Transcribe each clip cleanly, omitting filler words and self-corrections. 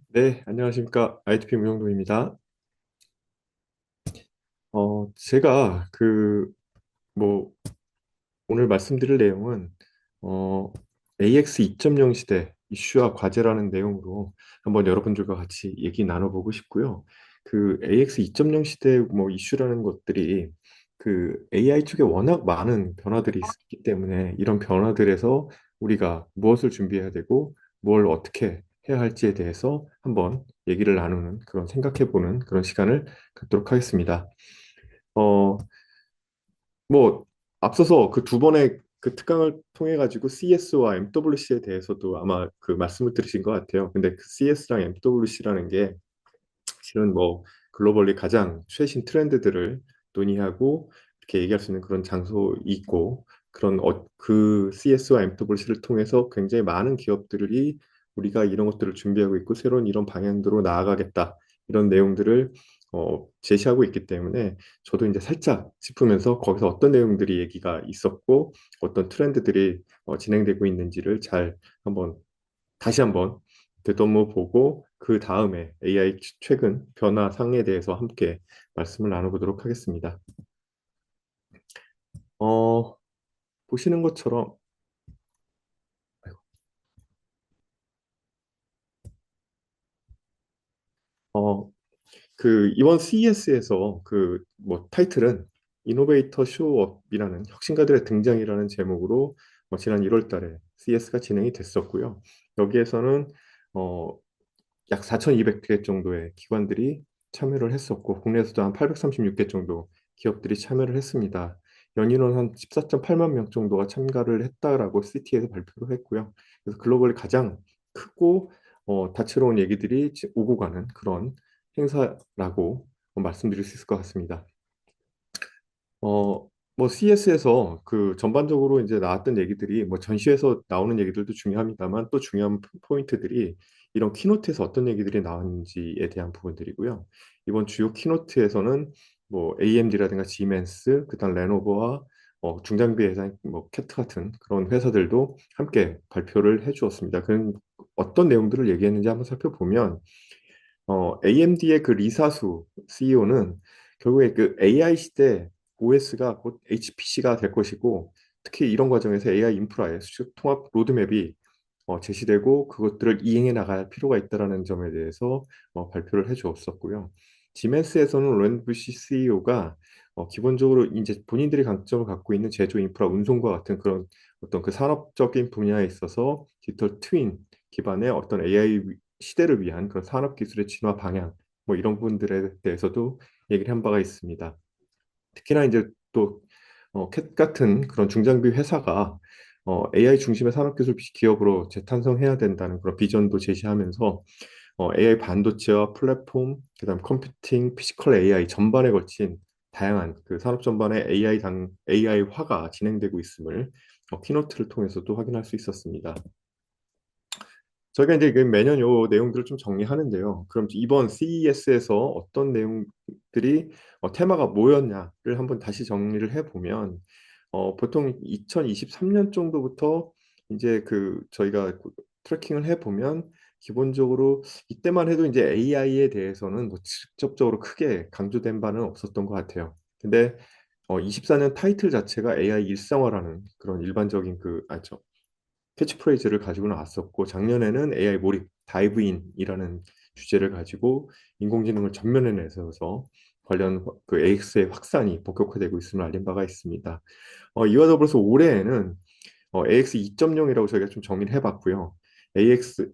네, 안녕하십니까. ITP 무용동입니다. 제가 뭐, 오늘 말씀드릴 내용은, 어, AX 2.0 시대 이슈와 과제라는 내용으로 한번 여러분들과 같이 얘기 나눠보고 싶고요. 그 AX 2.0 시대 뭐 이슈라는 것들이 그 AI 쪽에 워낙 많은 변화들이 있기 때문에 이런 변화들에서 우리가 무엇을 준비해야 되고 뭘 어떻게 해야 할지에 대해서 한번 얘기를 나누는 그런 생각해보는 그런 시간을 갖도록 하겠습니다. 어, 뭐 앞서서 그 두 번의 그 특강을 통해 가지고 CS와 MWC에 대해서도 아마 그 말씀을 들으신 것 같아요. 근데 그 CS랑 MWC라는 게 실은 뭐 글로벌리 가장 최신 트렌드들을 논의하고 이렇게 얘기할 수 있는 그런 장소이고 그 CS와 MWC를 통해서 굉장히 많은 기업들이 우리가 이런 것들을 준비하고 있고 새로운 이런 방향으로 나아가겠다 이런 내용들을 제시하고 있기 때문에 저도 이제 살짝 짚으면서 거기서 어떤 내용들이 얘기가 있었고 어떤 트렌드들이 진행되고 있는지를 잘 한번 다시 한번 되짚어 보고 그 다음에 AI 최근 변화 상에 대해서 함께 말씀을 나눠보도록 하겠습니다. 어, 보시는 것처럼 어, 그 이번 CES에서 그 뭐 타이틀은 이노베이터 쇼업이라는 혁신가들의 등장이라는 제목으로 지난 1월 달에 CES가 진행이 됐었고요. 여기에서는 어, 약 4,200개 정도의 기관들이 참여를 했었고 국내에서도 한 836개 정도 기업들이 참여를 했습니다. 연인원 한 14.8만 명 정도가 참가를 했다라고 CT에서 발표를 했고요. 그래서 글로벌리 가장 크고 다채로운 얘기들이 오고 가는 그런 행사라고 말씀드릴 수 있을 것 같습니다. 뭐 CS에서 그 전반적으로 이제 나왔던 얘기들이 뭐 전시회에서 나오는 얘기들도 중요합니다만 또 중요한 포인트들이 이런 키노트에서 어떤 얘기들이 나왔는지에 대한 부분들이고요. 이번 주요 키노트에서는 뭐 AMD라든가 지멘스, 그다음 레노버와 중장비 회사 뭐 캐트 같은 그런 회사들도 함께 발표를 해주었습니다. 그런 어떤 내용들을 얘기했는지 한번 살펴보면 AMD의 그 리사수 CEO는 결국에 그 AI 시대 OS가 곧 HPC가 될 것이고 특히 이런 과정에서 AI 인프라의 수직 통합 로드맵이 제시되고 그것들을 이행해 나갈 필요가 있다라는 점에 대해서 발표를 해 주었었고요. 지멘스에서는 렌 부시 CEO가 기본적으로 이제 본인들이 강점을 갖고 있는 제조 인프라 운송과 같은 그런 어떤 그 산업적인 분야에 있어서 디지털 트윈 기반의 어떤 AI 시대를 위한 그런 산업 기술의 진화 방향 뭐 이런 부분들에 대해서도 얘기를 한 바가 있습니다. 특히나 이제 또 캣 같은 그런 중장비 회사가 AI 중심의 산업기술 기업으로 재탄생해야 된다는 그런 비전도 제시하면서 AI 반도체와 플랫폼, 그다음 컴퓨팅, 피지컬 AI 전반에 걸친 다양한 그 산업 전반의 AI화가 진행되고 있음을 키노트를 통해서도 확인할 수 있었습니다. 저희가 이제 그 매년 요 내용들을 좀 정리하는데요. 그럼 이번 CES에서 어떤 내용들이 테마가 뭐였냐를 한번 다시 정리를 해보면 보통 2023년 정도부터 이제 그 저희가 트래킹을 해보면 기본적으로 이때만 해도 이제 AI에 대해서는 뭐 직접적으로 크게 강조된 바는 없었던 것 같아요. 근데 24년 타이틀 자체가 AI 일상화라는 그런 일반적인 캐치프레이즈를 가지고 나왔었고 작년에는 AI 몰입, 다이브인이라는 주제를 가지고 인공지능을 전면에 내세워서 관련 그 AX의 확산이 본격화되고 있음을 알린 바가 있습니다. 이와 더불어서 올해에는 AX 2.0이라고 저희가 좀 정리를 해봤고요.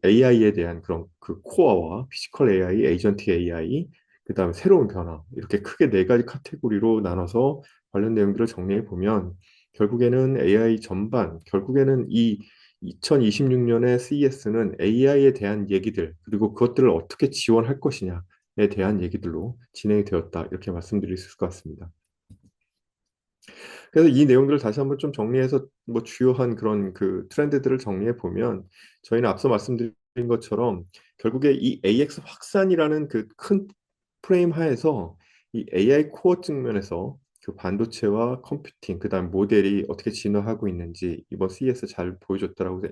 AI에 대한 그런 그 코어와 피지컬 AI, 에이전트 AI, 그다음에 새로운 변화 이렇게 크게 네 가지 카테고리로 나눠서 관련 내용들을 정리해 보면 결국에는 AI 전반, 결국에는 이 2026년의 CES는 AI에 대한 얘기들 그리고 그것들을 어떻게 지원할 것이냐에 대한 얘기들로 진행이 되었다 이렇게 말씀드릴 수 있을 것 같습니다. 그래서 이 내용들을 다시 한번 좀 정리해서 뭐 주요한 그런 그 트렌드들을 정리해 보면 저희는 앞서 말씀드린 것처럼 결국에 이 AX 확산이라는 그 큰 프레임 하에서 이 AI 코어 측면에서 그 반도체와 컴퓨팅 그다음 모델이 어떻게 진화하고 있는지 이번 CES 잘 보여줬다라고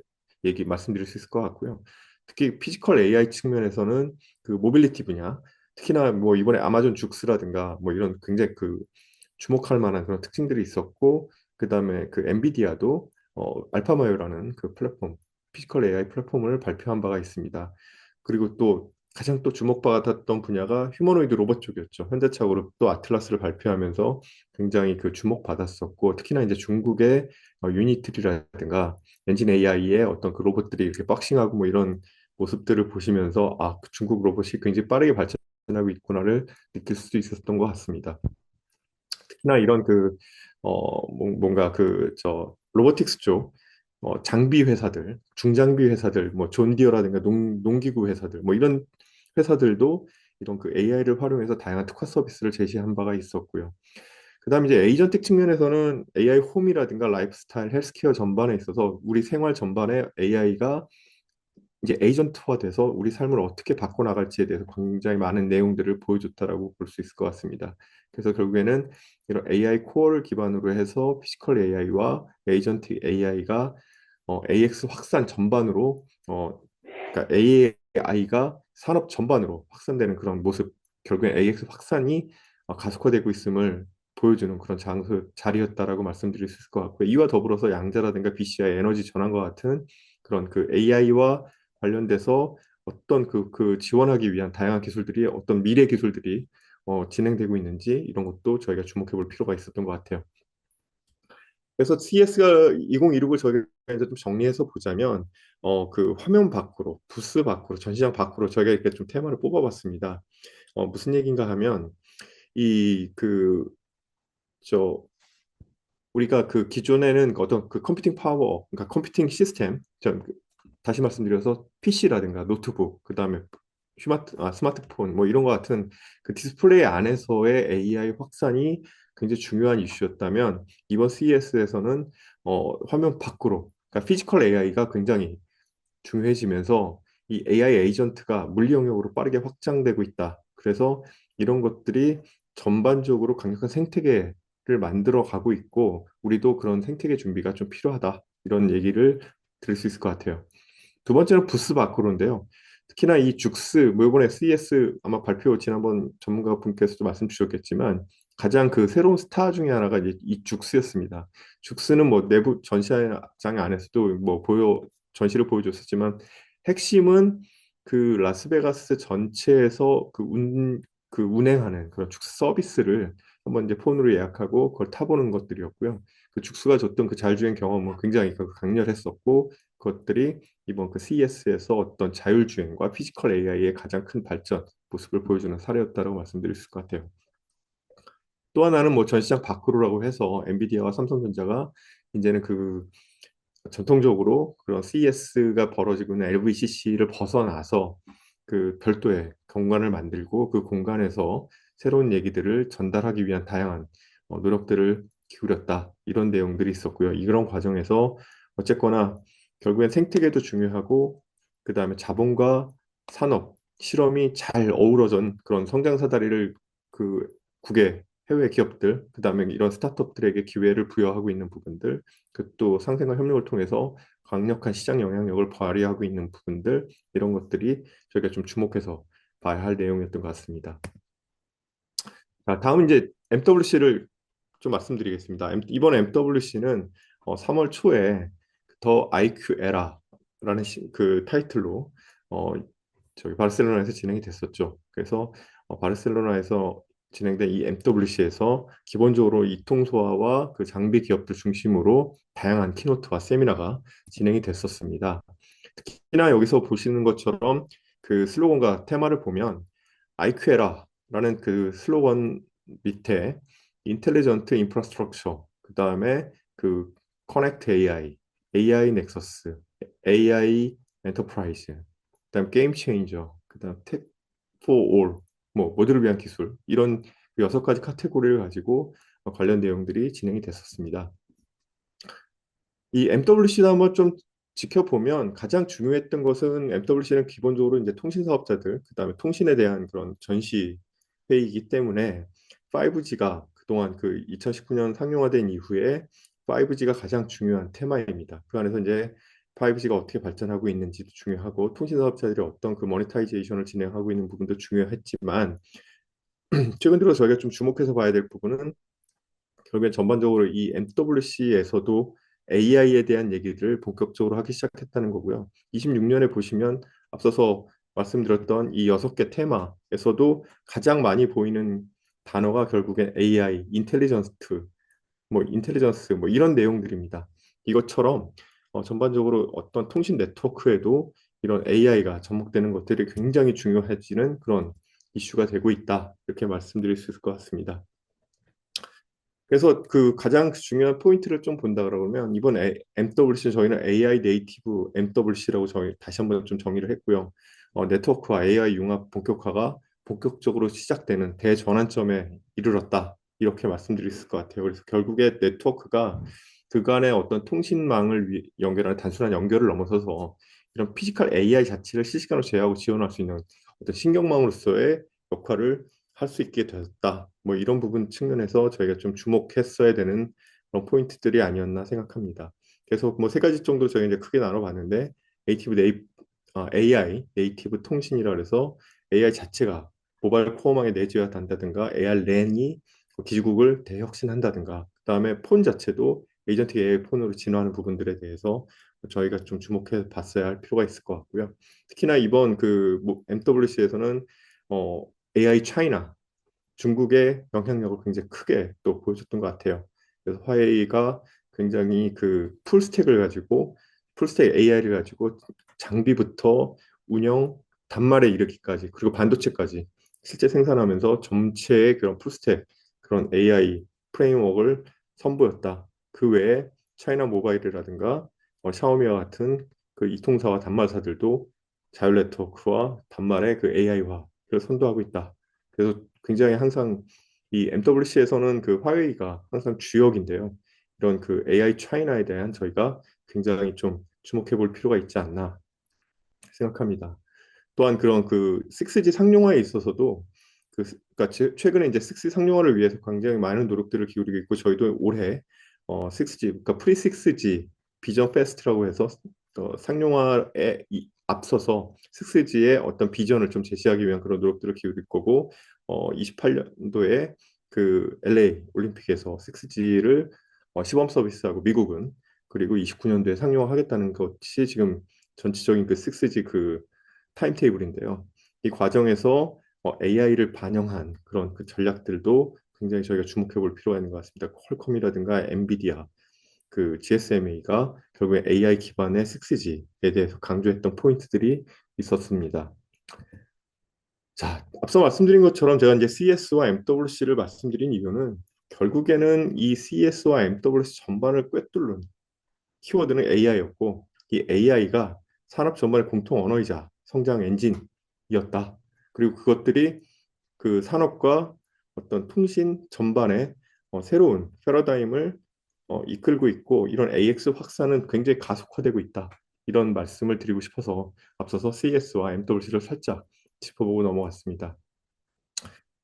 얘기 말씀드릴 수 있을 것 같고요. 특히 피지컬 AI 측면에서는 그 모빌리티 분야, 특히나 뭐 이번에 아마존 죽스라든가 뭐 이런 굉장히 그 주목할 만한 그런 특징들이 있었고, 그다음에 그 엔비디아도 알파마요라는 그 플랫폼, 피지컬 AI 플랫폼을 발표한 바가 있습니다. 그리고 또 가장 또 주목받았던 분야가 휴머노이드 로봇 쪽이었죠. 현대차 그룹도 아틀라스를 발표하면서 굉장히 그 주목받았었고, 특히나 이제 중국의 유니트리라든가 엔진 AI의 어떤 그 로봇들이 이렇게 박싱하고 뭐 이런 모습들을 보시면서 아, 그 중국 로봇이 굉장히 빠르게 발전하고 있구나를 느낄 수도 있었던 것 같습니다. 특히나 이런 그 뭔가 그 저 로보틱스 쪽 장비 회사들, 중장비 회사들, 뭐 존디어라든가 농기구 회사들, 뭐 이런 회사들도 이런 그 AI를 활용해서 다양한 특화 서비스를 제시한 바가 있었고요. 그다음에 이제 에이전틱 측면에서는 AI 홈이라든가 라이프스타일, 헬스케어 전반에 있어서 우리 생활 전반에 AI가 이제 에이전트화돼서 우리 삶을 어떻게 바꿔나갈지에 대해서 굉장히 많은 내용들을 보여줬다라고 볼 수 있을 것 같습니다. 그래서 결국에는 이런 AI 코어를 기반으로 해서 피지컬 AI와 에이전틱 AI가 AX 확산 전반으로 그러니까 AI가 산업 전반으로 확산되는 그런 모습, 결국엔 AX 확산이 가속화되고 있음을 보여주는 그런 자리였다라고 말씀드릴 수 있을 것 같고요. 이와 더불어서 양자라든가 BCI 에너지 전환과 같은 그런 그 AI와 관련돼서 어떤 그 지원하기 위한 다양한 기술들이 어떤 미래 기술들이 진행되고 있는지 이런 것도 저희가 주목해 볼 필요가 있었던 것 같아요. 그래서 CS가 2016을 저희가 이제 좀 정리해서 보자면 그 화면 밖으로 부스 밖으로 전시장 밖으로 저희가 이렇게 좀 테마를 뽑아봤습니다. 무슨 얘기인가 하면 이그저 우리가 그 기존에는 어떤 그 컴퓨팅 파워, 그러니까 컴퓨팅 시스템, 다시 말씀드려서 PC라든가 노트북, 그다음에 스마트폰 뭐 이런 거 같은 그 디스플레이 안에서의 AI 확산이 굉장히 중요한 이슈였다면 이번 CES에서는 화면 밖으로, 그러니까 피지컬 AI가 굉장히 중요해지면서 이 AI 에이전트가 물리 영역으로 빠르게 확장되고 있다. 그래서 이런 것들이 전반적으로 강력한 생태계를 만들어 가고 있고 우리도 그런 생태계 준비가 좀 필요하다. 이런 얘기를 들을 수 있을 것 같아요. 두 번째는 부스 마크로인데요. 특히나 이 죽스, 뭐 이번에 CES 아마 발표 지난번 전문가 분께서도 말씀 주셨겠지만 가장 그 새로운 스타 중에 하나가 이제 이 죽스였습니다. 죽스는 뭐 내부 전시장 안에서도 뭐 전시를 보여줬었지만 핵심은 그 라스베가스 전체에서 그 운행하는 그런 죽스 서비스를 한번 이제 폰으로 예약하고 그걸 타보는 것들이었고요. 그 죽스가 줬던 그 자율주행 경험은 굉장히 강렬했었고 그것들이 이번 그 CES에서 어떤 자율주행과 피지컬 AI의 가장 큰 발전 모습을 보여주는 사례였다고 말씀드릴 수 있을 것 같아요. 또 하나는 뭐 전시장 밖으로라고 해서 엔비디아와 삼성전자가 이제는 그 전통적으로 그런 CES가 벌어지고 있는 LVCC를 벗어나서 그 별도의 공간을 만들고 그 공간에서 새로운 얘기들을 전달하기 위한 다양한 노력들을 기울였다. 이런 내용들이 있었고요. 이런 과정에서 어쨌거나 결국엔 생태계도 중요하고 그다음에 자본과 산업, 실험이 잘 어우러진 그런 성장 사다리를 그 국외 해외 기업들, 그다음에 이런 스타트업들에게 기회를 부여하고 있는 부분들, 그 또 상생과 협력을 통해서 강력한 시장 영향력을 발휘하고 있는 부분들 이런 것들이 저희가 좀 주목해서 봐야 할 내용이었던 것 같습니다. 자, 다음 이제 MWC를 좀 말씀드리겠습니다. 이번 MWC는 3월 초에 더 IQ 에라라는 그 타이틀로 어, 저기 바르셀로나에서 진행이 됐었죠. 그래서 바르셀로나에서 진행된 이 MWC에서 기본적으로 이통소와와 그 장비 기업들 중심으로 다양한 키노트와 세미나가 진행이 됐었습니다. 특히나 여기서 보시는 것처럼 그 슬로건과 테마를 보면 IQ에라라는 그 슬로건 밑에 인텔리전트 인프라스트럭처, 그 다음에 그 커넥트 AI, AI 넥서스, AI 엔터프라이즈, 그다음 게임 체인저, 그다음 텍 포올, 뭐 모두를 위한 기술 이런 그 6가지 카테고리를 가지고 관련 내용들이 진행이 됐었습니다. 이 MWC도 한번 좀 지켜보면 가장 중요했던 것은 MWC는 기본적으로 이제 통신 사업자들, 그다음에 통신에 대한 그런 전시 회의이기 때문에 5G가 그동안 그 2019년 상용화된 이후에 5G가 가장 중요한 테마입니다. 그 안에서 이제 5G가 어떻게 발전하고 있는지도 중요하고 통신 사업자들이 어떤 그 모니타이제이션을 진행하고 있는 부분도 중요했지만 최근 들어 저희가 좀 주목해서 봐야 될 부분은 결국엔 전반적으로 이 MWC에서도 AI에 대한 얘기를 본격적으로 하기 시작했다는 거고요. 26년에 보시면 앞서서 말씀드렸던 이 6개 테마에서도 가장 많이 보이는 단어가 결국엔 AI, 인텔리전스 뭐 이런 내용들입니다. 이것처럼 전반적으로 어떤 통신 네트워크에도 이런 AI가 접목되는 것들이 굉장히 중요해지는 그런 이슈가 되고 있다. 이렇게 말씀드릴 수 있을 것 같습니다. 그래서 그 가장 중요한 포인트를 좀 본다 그러면 이번 MWC 저희는 AI 네이티브 MWC라고 저희 다시 한번 좀 정의를 했고요. 네트워크와 AI 융합 본격화가 본격적으로 시작되는 대전환점에 이르렀다. 이렇게 말씀드릴 수 있을 것 같아요. 그래서 결국에 네트워크가 그간의 어떤 통신망을 연결하는 단순한 연결을 넘어서서 이런 피지컬 AI 자체를 실시간으로 제어하고 지원할 수 있는 어떤 신경망으로서의 역할을 할 수 있게 되었다. 뭐 이런 부분 측면에서 저희가 좀 주목했어야 되는 그런 포인트들이 아니었나 생각합니다. 그래서 뭐 세 가지 정도 저희가 이제 크게 나눠봤는데 AI 네이티브 통신이라 그래서 AI 자체가 모바일 코어망에 내재화된다든가 AR 랜이 기지국을 대혁신한다든가 그다음에 폰 자체도 에이전틱 AI 폰으로 진화하는 부분들에 대해서 저희가 좀 주목해 봤어야 할 필요가 있을 것 같고요. 특히나 이번 그 MWC에서는 AI 차이나 중국의 영향력을 굉장히 크게 또 보여줬던 것 같아요. 그래서 화웨이가 굉장히 그 풀스택을 가지고 풀스택 AI를 가지고 장비부터 운영, 단말에 이르기까지 그리고 반도체까지 실제 생산하면서 전체의 그런 풀스택 그런 AI 프레임워크를 선보였다. 그 외에 차이나 모바일이라든가 샤오미와 같은 그 이통사와 단말사들도 자율 네트워크와 단말의 그 AI화를 선도하고 있다. 그래서 굉장히 항상 이 MWC에서는 그 화웨이가 항상 주역인데요. 이런 그 AI 차이나에 대한 저희가 굉장히 좀 주목해 볼 필요가 있지 않나 생각합니다. 또한 그런 그 6G 상용화에 있어서도 그러니까 최근에 이제 6G 상용화를 위해서 굉장히 많은 노력들을 기울이고 있고 저희도 올해 6G 그러니까 프리 6G 비전 페스트라고 해서 상용화에 앞서서 6G의 어떤 비전을 좀 제시하기 위한 그런 노력들을 기울일 거고 28년도에 그 LA 올림픽에서 6G를 시범 서비스하고 미국은 그리고 29년도에 상용화하겠다는 것이 지금 전체적인 그 6G 그 타임테이블인데요. 이 과정에서 AI를 반영한 그런 그 전략들도 굉장히 저희가 주목해 볼 필요가 있는 것 같습니다. 퀄컴이라든가 엔비디아, 그 GSMA가 결국에 AI 기반의 6G에 대해서 강조했던 포인트들이 있었습니다. 자, 앞서 말씀드린 것처럼 제가 이제 CS와 MWC를 말씀드린 이유는 결국에는 이 CS와 MWC 전반을 꿰뚫는 키워드는 AI였고 이 AI가 산업 전반의 공통 언어이자 성장 엔진이었다. 그리고 그것들이 그 산업과 어떤 통신 전반의 새로운 패러다임을 이끌고 있고 이런 AX 확산은 굉장히 가속화되고 있다. 이런 말씀을 드리고 싶어서 앞서서 CS와 MWC를 살짝 짚어보고 넘어갔습니다.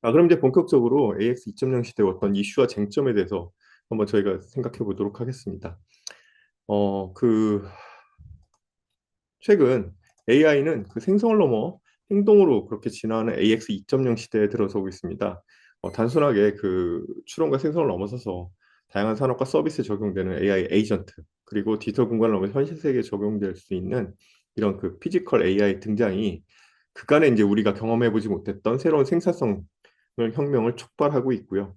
그럼 이제 본격적으로 AX 2.0 시대의 어떤 이슈와 쟁점에 대해서 한번 저희가 생각해 보도록 하겠습니다. 그 최근 AI는 그 생성을 넘어 행동으로 그렇게 진화하는 AX 2.0 시대에 들어서고 있습니다. 단순하게 그 추론과 생성을 넘어서서 다양한 산업과 서비스에 적용되는 AI 에이전트, 그리고 디지털 공간을 넘어 현실 세계에 적용될 수 있는 이런 그 피지컬 AI 등장이 그간에 이제 우리가 경험해보지 못했던 새로운 생산성을 혁명을 촉발하고 있고요.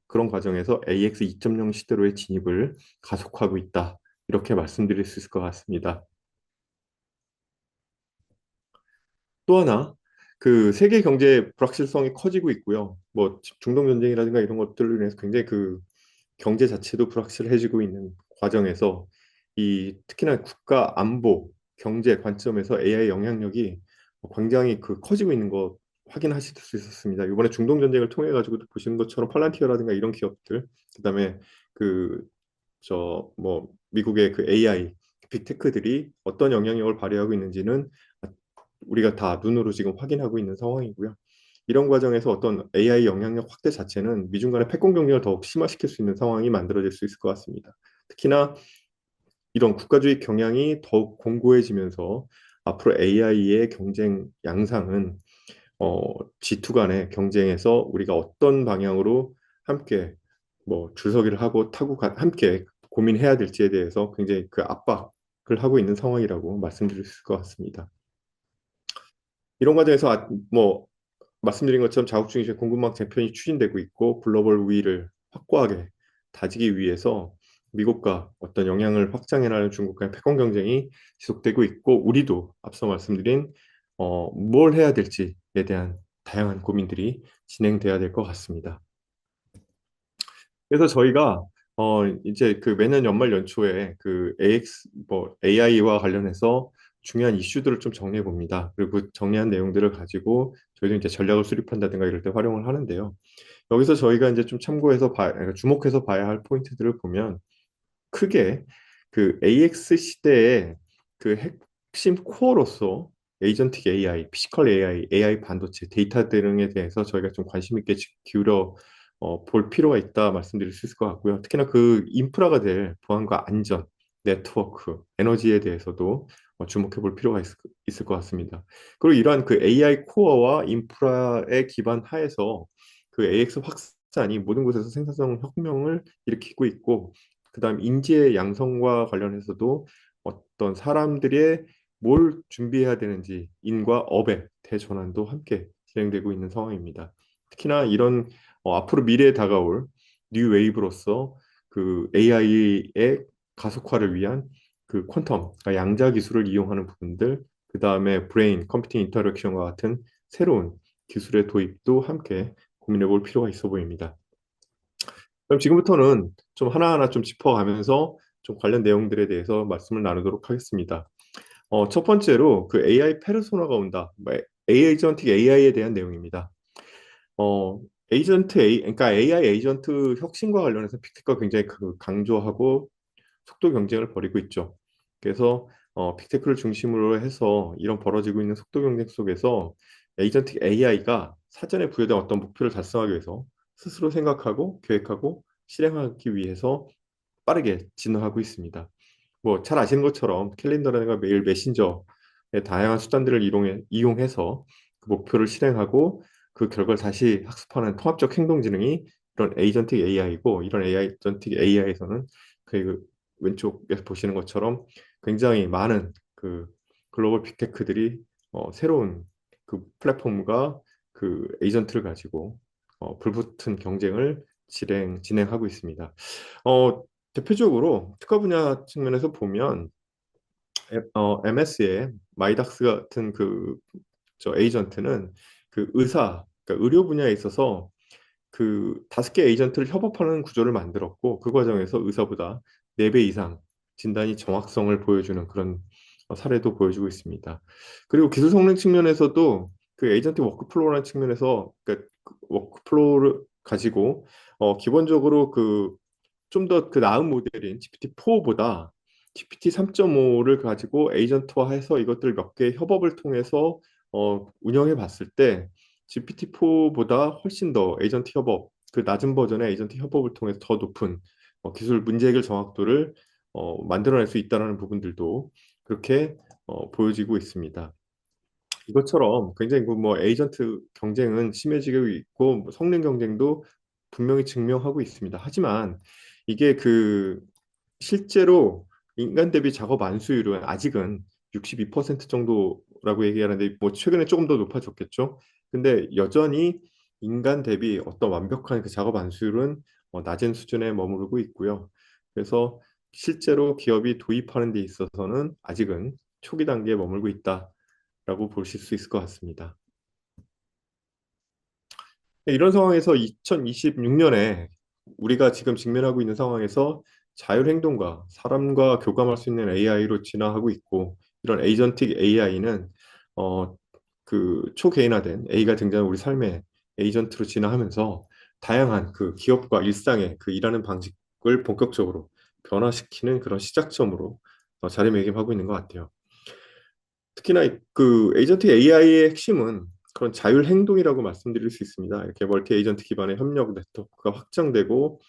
그런 과정에서 AX 2.0 시대로의 진입을 가속화하고 있다. 이렇게 말씀드릴 수 있을 것 같습니다. 또 하나 그 세계 경제 불확실성이 커지고 있고요. 뭐 중동 전쟁이라든가 이런 것들로 인해서 굉장히 그 경제 자체도 불확실해지고 있는 과정에서 이 특히나 국가 안보 경제 관점에서 AI 영향력이 굉장히 그 커지고 있는 거 확인하실 수 있었습니다. 이번에 중동 전쟁을 통해 가지고 보시는 것처럼 팔란티어라든가 이런 기업들, 그다음에 그 저 뭐 미국의 그 AI 빅테크들이 어떤 영향력을 발휘하고 있는지는 우리가 다 눈으로 지금 확인하고 있는 상황이고요. 이런 과정에서 어떤 AI 영향력 확대 자체는 미중 간의 패권 경쟁을 더욱 심화시킬 수 있는 상황이 만들어질 수 있을 것 같습니다. 특히나 이런 국가주의 경향이 더욱 공고해지면서 앞으로 AI의 경쟁 양상은 G2 간의 경쟁에서 우리가 어떤 방향으로 함께 뭐 줄서기를 하고 함께 고민해야 될지에 대해서 굉장히 그 압박을 하고 있는 상황이라고 말씀드릴 수 있을 것 같습니다. 이런 과정에서 뭐 말씀드린 것처럼 자국주의 공급망 재편이 추진되고 있고 글로벌 우위를 확고하게 다지기 위해서 미국과 어떤 영향을 확장해 나가는 중국과의 패권 경쟁이 지속되고 있고 우리도 앞서 말씀드린 뭘 해야 될지에 대한 다양한 고민들이 진행돼야 될 것 같습니다. 그래서 저희가 이제 그 매년 연말 연초에 그 AI와 관련해서 중요한 이슈들을 좀 정리해 봅니다. 그리고 정리한 내용들을 가지고 저희도 이제 전략을 수립한다든가 이럴 때 활용을 하는데요. 여기서 저희가 이제 좀 주목해서 봐야 할 포인트들을 보면 크게 그 AX 시대의 그 핵심 코어로서 에이전틱 AI, 피지컬 AI, AI 반도체, 데이터 등에 대해서 저희가 좀 관심 있게 기울여 볼 필요가 있다 말씀드릴 수 있을 것 같고요. 특히나 그 인프라가 될 보안과 안전, 네트워크, 에너지에 대해서도 주목해 볼 필요가 있을 것 같습니다. 그리고 이러한 그 AI 코어와 인프라의 기반 하에서 그 AX 확산이 모든 곳에서 생산성 혁명을 일으키고 있고 그다음 인지의 양성과 관련해서도 어떤 사람들의 뭘 준비해야 되는지 인과 업의 대전환도 함께 진행되고 있는 상황입니다. 특히나 이런 앞으로 미래에 다가올 뉴 웨이브로서 그 AI의 가속화를 위한 그 퀀텀, 그러니까 양자 기술을 이용하는 부분들, 그 다음에 브레인, 컴퓨팅 인터랙션과 같은 새로운 기술의 도입도 함께 고민해 볼 필요가 있어 보입니다. 그럼 지금부터는 좀 하나하나 좀 짚어가면서 좀 관련 내용들에 대해서 말씀을 나누도록 하겠습니다. 첫 번째로 그 AI 페르소나가 온다. 에이전틱 AI에 대한 내용입니다. 어, 그러니까 AI 에이전트 혁신과 관련해서 빅테크가 굉장히 강조하고 속도 경쟁을 벌이고 있죠. 그래서 빅테크를 중심으로 해서 이런 벌어지고 있는 속도 경쟁 속에서 에이전틱 AI가 사전에 부여된 어떤 목표를 달성하기 위해서 스스로 생각하고 계획하고 실행하기 위해서 빠르게 진화하고 있습니다. 뭐 잘 아시는 것처럼 캘린더라든가 메일, 메신저의 다양한 수단들을 이용해서 그 목표를 실행하고 그 결과를 다시 학습하는 통합적 행동지능이 이런 에이전틱 AI이고 이런 에이전틱 AI에서는 그 왼쪽에서 보시는 것처럼 굉장히 많은 그 글로벌 빅테크들이 새로운 그 플랫폼과 그 에이전트를 가지고 불붙은 경쟁을 진행하고 있습니다. 대표적으로 특화 분야 측면에서 보면 MS의 마이닥스 같은 저 에이전트는 그러니까 의료 분야에 있어서 그 5개 에이전트를 협업하는 구조를 만들었고 그 과정에서 의사보다 4배 이상 진단이 정확성을 보여주는 그런 사례도 보여주고 있습니다. 그리고 기술 성능 측면에서도 그 에이전트 워크플로우라는 측면에서 그 워크플로우를 가지고 기본적으로 그 좀 더 그 나은 모델인 GPT-4보다 GPT 3.5를 가지고 에이전트화해서 이것들 몇 개의 협업을 통해서 운영해 봤을 때 GPT-4보다 훨씬 더 에이전트 협업, 그 낮은 버전의 에이전트 협업을 통해서 더 높은 기술 문제 해결 정확도를 만들어낼 수 있다는 부분들도 그렇게 보여지고 있습니다. 이것처럼 굉장히 그뭐 에이전트 경쟁은 심해지고 있고 뭐 성능 경쟁도 분명히 증명하고 있습니다. 하지만 이게 그 실제로 인간 대비 작업 안수율은 아직은 62% 정도라고 얘기하는데 뭐 최근에 조금 더 높아졌겠죠. 근데 여전히 인간 대비 어떤 완벽한 그 작업 안수율은 낮은 수준에 머무르고 있고요. 그래서 실제로 기업이 도입하는 데 있어서는 아직은 초기 단계에 머물고 있다라고 보실 수 있을 것 같습니다. 이런 상황에서 2026년에 우리가 지금 직면하고 있는 상황에서 자율행동과 사람과 교감할 수 있는 AI로 진화하고 있고 이런 에이전틱 AI는 그 초개인화된 A가 등장한 우리 삶의 에이전트로 진화하면서 다양한 그 기업과 일상의 그 일하는 방식을 본격적으로 변화시키는 그런 시작점으로 자리매김하고 있는 것 같아요. 특히나 그 에이전트 AI의 핵심은 그런 자율 행동이라고 말씀드릴 수 있습니다. 이렇게 멀티 에이전트 기반의 협력 네트워크가 확장되고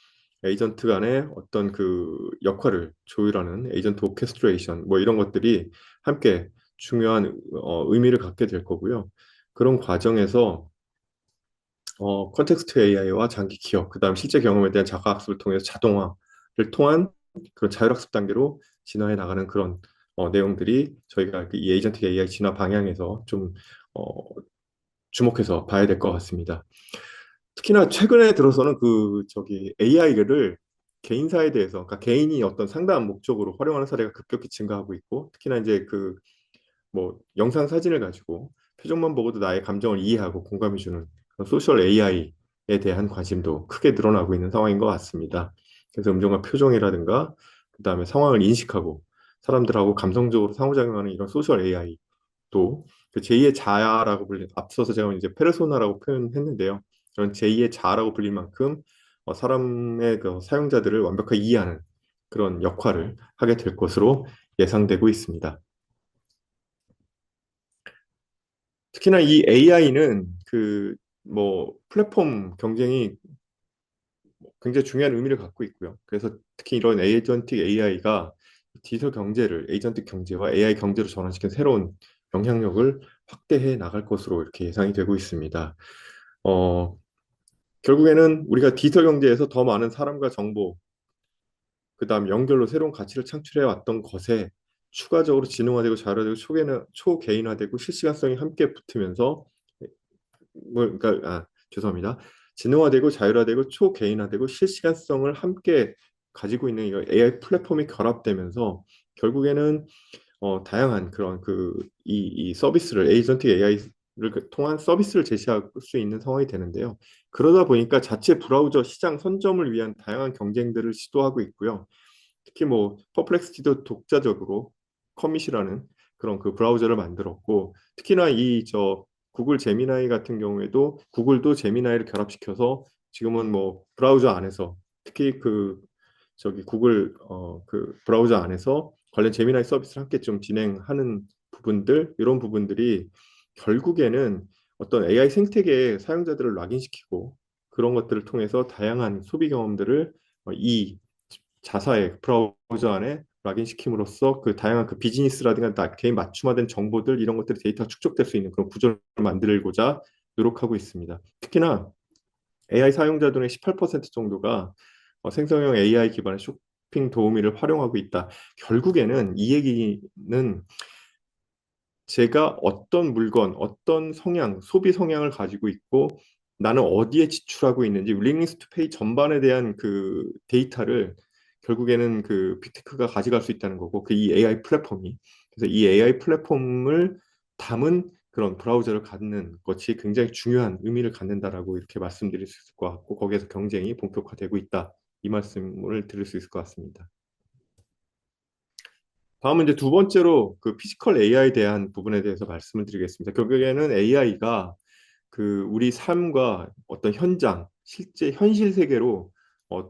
에이전트 간의 어떤 그 역할을 조율하는 에이전트 오케스트레이션 뭐 이런 것들이 함께 중요한 의미를 갖게 될 거고요. 그런 과정에서 컨텍스트 AI와 장기 기억, 그다음 실제 경험에 대한 자가학습을 통해서 자동화를 통한 그런 자율학습 단계로 진화해 나가는 그런 내용들이 저희가 그이 에이전트 AI 진화 방향에서 좀 어, 주목해서 봐야 될 것 같습니다. 특히나 최근에 들어서는 그 저기 AI를 개인사에 대해서, 그러니까 개인이 어떤 상당한 목적으로 활용하는 사례가 급격히 증가하고 있고, 특히나 이제 그 뭐 영상 사진을 가지고 표정만 보고도 나의 감정을 이해하고 공감해주는 그런 소셜 AI에 대한 관심도 크게 늘어나고 있는 상황인 것 같습니다. 그래서 음성과 표정이라든가 그다음에 상황을 인식하고 사람들하고 감성적으로 상호작용하는 이런 소셜 AI도 그 제2의 자아라고 불린, 앞서서 제가 이제 페르소나라고 표현했는데요. 그런 제2의 자아라고 불릴 만큼 사람의 그 사용자들을 완벽하게 이해하는 그런 역할을 하게 될 것으로 예상되고 있습니다. 특히나 이 AI는 그 뭐 플랫폼 경쟁이 굉장히 중요한 의미를 갖고 있고요. 그래서 특히 이런 에이전틱 AI가 디지털 경제를 에이전틱 경제와 AI 경제로 전환시킨 새로운 영향력을 확대해 나갈 것으로 이렇게 예상이 되고 있습니다. 어, 결국에는 우리가 디지털 경제에서 더 많은 사람과 정보, 그다음 연결로 새로운 가치를 창출해 왔던 것에 추가적으로 지능화되고 자율화되고 초개인화되고 실시간성이 함께 붙으면서 그러니까 죄송합니다. 지능화되고 자율화되고 초개인화되고 실시간성을 함께 가지고 있는 이 AI 플랫폼이 결합되면서 결국에는 다양한 그런 이 서비스를 에이전틱 AI를 통한 서비스를 제시할 수 있는 상황이 되는데요. 그러다 보니까 자체 브라우저 시장 선점을 위한 다양한 경쟁들을 시도하고 있고요. 특히 뭐 퍼플렉스티도 독자적으로 커밋이라는 그런 그 브라우저를 만들었고, 특히나 이 저 구글 제미나이 같은 경우에도 구글도 제미나이를 결합시켜서 지금은 뭐 브라우저 안에서 특히 그 저기 구글 그 브라우저 안에서 관련 제미나이 서비스를 함께 좀 진행하는 부분들, 이런 부분들이 결국에는 어떤 AI 생태계의 사용자들을 락인시키고 그런 것들을 통해서 다양한 소비 경험들을 이 자사의 브라우저 안에 락인 시킴으로써 그 다양한 그 비즈니스라든가 개인 맞춤화된 정보들 이런 것들이 데이터가 축적될 수 있는 그런 구조를 만들고자 노력하고 있습니다. 특히나 AI 사용자들의 18% 정도가 생성형 AI 기반의 쇼핑 도우미를 활용하고 있다. 결국에는 이 얘기는 제가 어떤 물건, 어떤 성향, 소비 성향을 가지고 있고 나는 어디에 지출하고 있는지 윌링리스 투 페이 전반에 대한 그 데이터를 결국에는 그 빅테크가 가져갈 수 있다는 거고 그 이 AI 플랫폼이 그래서 이 AI 플랫폼을 담은 그런 브라우저를 갖는 것이 굉장히 중요한 의미를 갖는다라고 이렇게 말씀드릴 수 있을 것 같고 거기에서 경쟁이 본격화되고 있다. 이 말씀을 드릴 수 있을 것 같습니다. 다음은 이제 두 번째로 그 피지컬 AI에 대한 부분에 대해서 말씀을 드리겠습니다. 결국에는 AI가 그 우리 삶과 어떤 현장, 실제 현실 세계로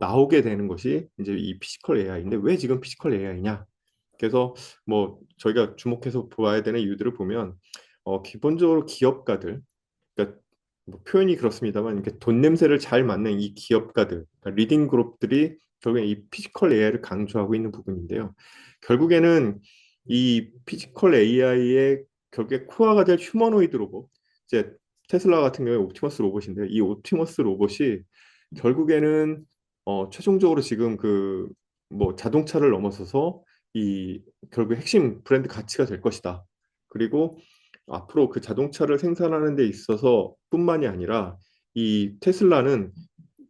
나오게 되는 것이 이제 이 피지컬 AI인데 왜 지금 피지컬 AI냐? 그래서 뭐 저희가 주목해서 보아야 되는 이유들을 보면 기본적으로 기업가들, 그러니까 뭐 표현이 그렇습니다만 이렇게 돈 냄새를 잘 맡는 이 기업가들, 그러니까 리딩 그룹들이 결국에 이 피지컬 AI를 강조하고 있는 부분인데요. 결국에는 이 피지컬 AI의 결국에 코어가 될 휴머노이드 로봇, 이제 테슬라 같은 경우에 옵티머스 로봇인데요. 이 옵티머스 로봇이 결국에는 최종적으로 지금 그 뭐 자동차를 넘어서서 이 결국 핵심 브랜드 가치가 될 것이다. 그리고 앞으로 그 자동차를 생산하는 데 있어서 뿐만이 아니라 이 테슬라는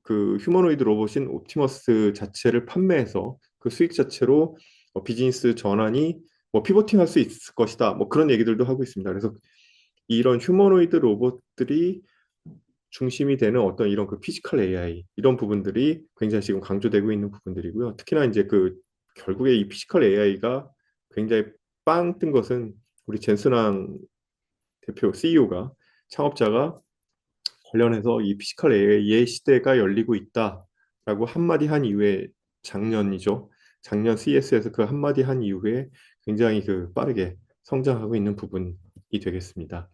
그 휴머노이드 로봇인 옵티머스 자체를 판매해서 그 수익 자체로 비즈니스 전환이 뭐 피보팅 할 수 있을 것이다. 뭐 그런 얘기들도 하고 있습니다. 그래서 이런 휴머노이드 로봇들이 중심이 되는 어떤 이런 그 피지컬 AI 이런 부분들이 굉장히 지금 강조되고 있는 부분들이고요. 특히나 이제 그 결국에 이 피지컬 AI가 굉장히 빵 뜬 것은 우리 젠슨왕 대표 CEO가 창업자가 관련해서 이 피지컬 AI의 시대가 열리고 있다라고 한마디 한 이후에 작년이죠. 작년 CES에서 그 한마디 한 이후에 굉장히 그 빠르게 성장하고 있는 부분이 되겠습니다.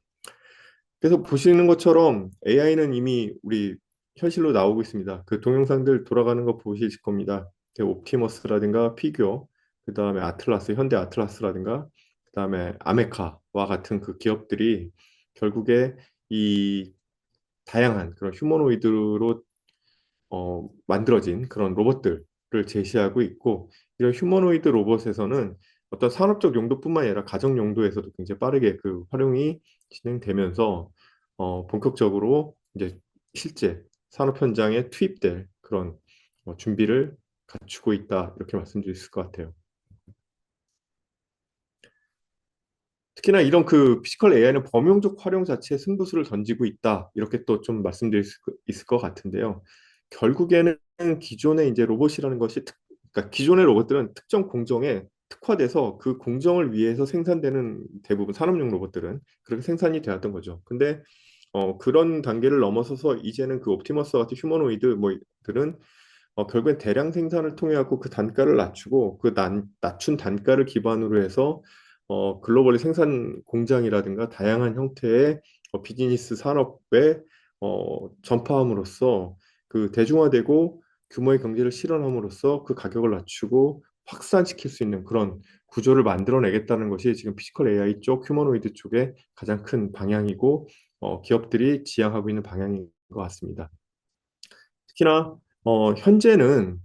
그래서 보시는 것처럼 AI는 이미 우리 현실로 나오고 있습니다. 그 동영상들 돌아가는 거 보실 겁니다. 옵티머스라든가 피규어, 그 다음에 아틀라스, 현대 아틀라스라든가, 그 다음에 아메카와 같은 그 기업들이 결국에 이 다양한 그런 휴머노이드로 만들어진 그런 로봇들을 제시하고 있고, 이런 휴머노이드 로봇에서는 어떤 산업적 용도뿐만 아니라 가정 용도에서도 굉장히 빠르게 그 활용이 진행되면서 본격적으로 이제 실제 산업 현장에 투입될 그런 준비를 갖추고 있다, 이렇게 말씀드릴 수 있을 것 같아요. 특히나 이런 그 피지컬 AI는 범용적 활용 자체에 승부수를 던지고 있다, 이렇게 또 좀 말씀드릴 수 있을 것 같은데요. 결국에는 기존의 이제 로봇이라는 것이 그러니까 기존의 로봇들은 특정 공정에 특화돼서 그 공정을 위해서 생산되는 대부분 산업용 로봇들은 그렇게 생산이 되었던 거죠. 근데 그런 단계를 넘어서서 이제는 그 옵티머스 같은 휴머노이드 뭐들은 결국엔 대량 생산을 통해 갖고 그 단가를 낮추고 그 낮춘 단가를 기반으로 해서 글로벌리 생산 공장이라든가 다양한 형태의 비즈니스 산업에 전파함으로써 그 대중화되고 규모의 경제를 실현함으로써 그 가격을 낮추고 확산시킬 수 있는 그런 구조를 만들어내겠다는 것이 지금 피지컬 AI 쪽, 휴머노이드 쪽의 가장 큰 방향이고 기업들이 지향하고 있는 방향인 것 같습니다. 특히나 현재는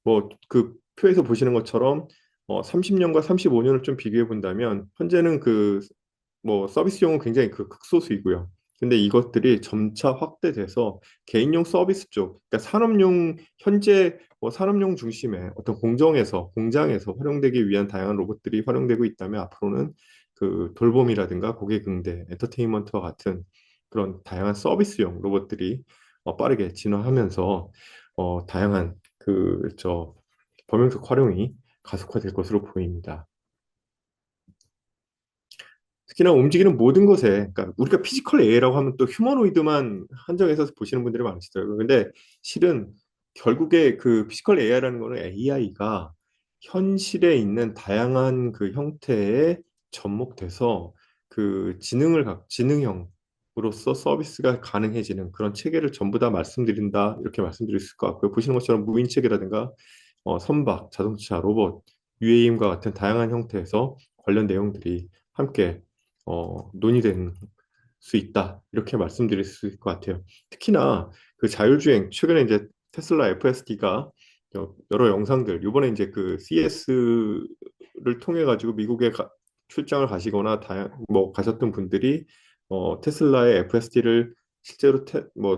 뭐 그 표에서 보시는 것처럼 30년과 35년을 좀 비교해 본다면 현재는 그 뭐 서비스용은 굉장히 그 극소수이고요. 근데 이것들이 점차 확대돼서 개인용 서비스 쪽, 그러니까 산업용 현재 산업용 중심의 어떤 공정에서 공장에서 활용되기 위한 다양한 로봇들이 활용되고 있다면 앞으로는 그 돌봄이라든가 고객 응대, 엔터테인먼트와 같은 그런 다양한 서비스용 로봇들이 빠르게 진화하면서 다양한 그 범용적 활용이 가속화될 것으로 보입니다. 특히나 움직이는 모든 것에, 그러니까 우리가 피지컬 AI라고 하면 또 휴머노이드만 한정해서 보시는 분들이 많으시더라고요. 근데 실은 결국에 그 피지컬 AI라는 거는 AI가 현실에 있는 다양한 그 형태에 접목돼서 그 지능형으로서 서비스가 가능해지는 그런 체계를 전부 다 말씀드린다, 이렇게 말씀드릴 수 있을 것 같고요. 보시는 것처럼 무인 체계라든가 선박, 자동차, 로봇, UAM과 같은 다양한 형태에서 관련 내용들이 함께 논의될 수 있다, 이렇게 말씀드릴 수 있을 것 같아요. 특히나 그 자율주행, 최근에 이제 테슬라 FSD가 여러 영상들, 이번에 이제 그 CES를 통해 가지고 미국에 출장을 가시거나 뭐 가셨던 분들이 테슬라의 FSD를 실제로